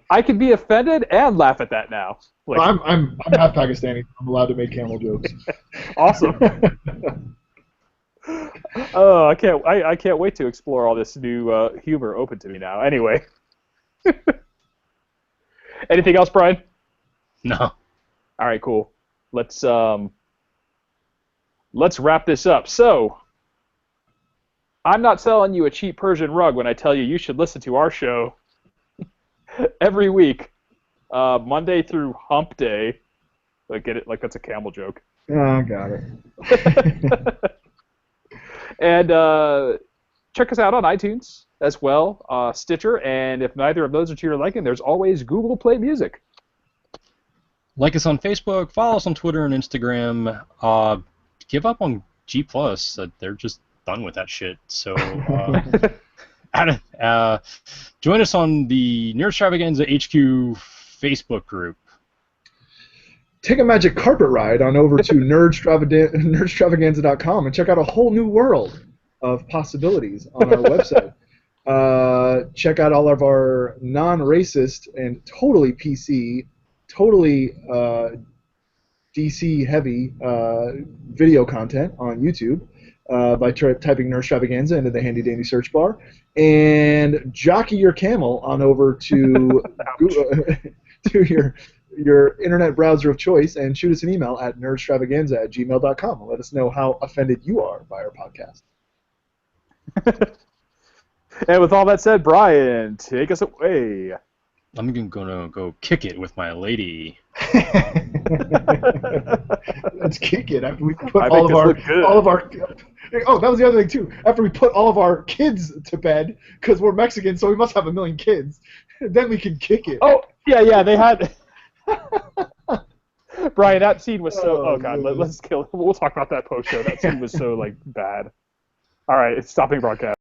I could be offended and laugh at that now. Like, I'm half Pakistani. I'm allowed to make camel jokes. Awesome. Oh, I can't wait to explore all this new humor open to me now. Anyway, anything else, Brian? No. All right, cool. Let's wrap this up. So, I'm not selling you a cheap Persian rug when I tell you should listen to our show every week, Monday through Hump Day. Like, get it? Like that's a camel joke. I got it. And check us out on iTunes as well, Stitcher, and if neither of those are to your liking, there's always Google Play Music. Like us on Facebook, follow us on Twitter and Instagram. Give up on G+. They're just done with that shit. So join us on the Nerdstravaganza HQ Facebook group. Take a magic carpet ride on over to nerdstravaganza.com and check out a whole new world of possibilities on our website. Check out all of our non-racist and totally PC, totally DC-heavy video content on YouTube by typing Nerdstravaganza into the handy-dandy search bar. And jockey your camel on over to to your internet browser of choice and shoot us an email at nerdstravaganza@gmail.com and let us know how offended you are by our podcast. And with all that said, Brian, take us away. I'm gonna go kick it with my lady. Let's kick it after we put all of our. Oh, that was the other thing too. After we put all of our kids to bed, because we're Mexican, so we must have 1 million kids. Then we can kick it. Oh, yeah, they had. Brian, that scene was so. Oh God, let's kill it. We'll talk about that post show. That scene was so like bad. All right, it's stopping broadcast.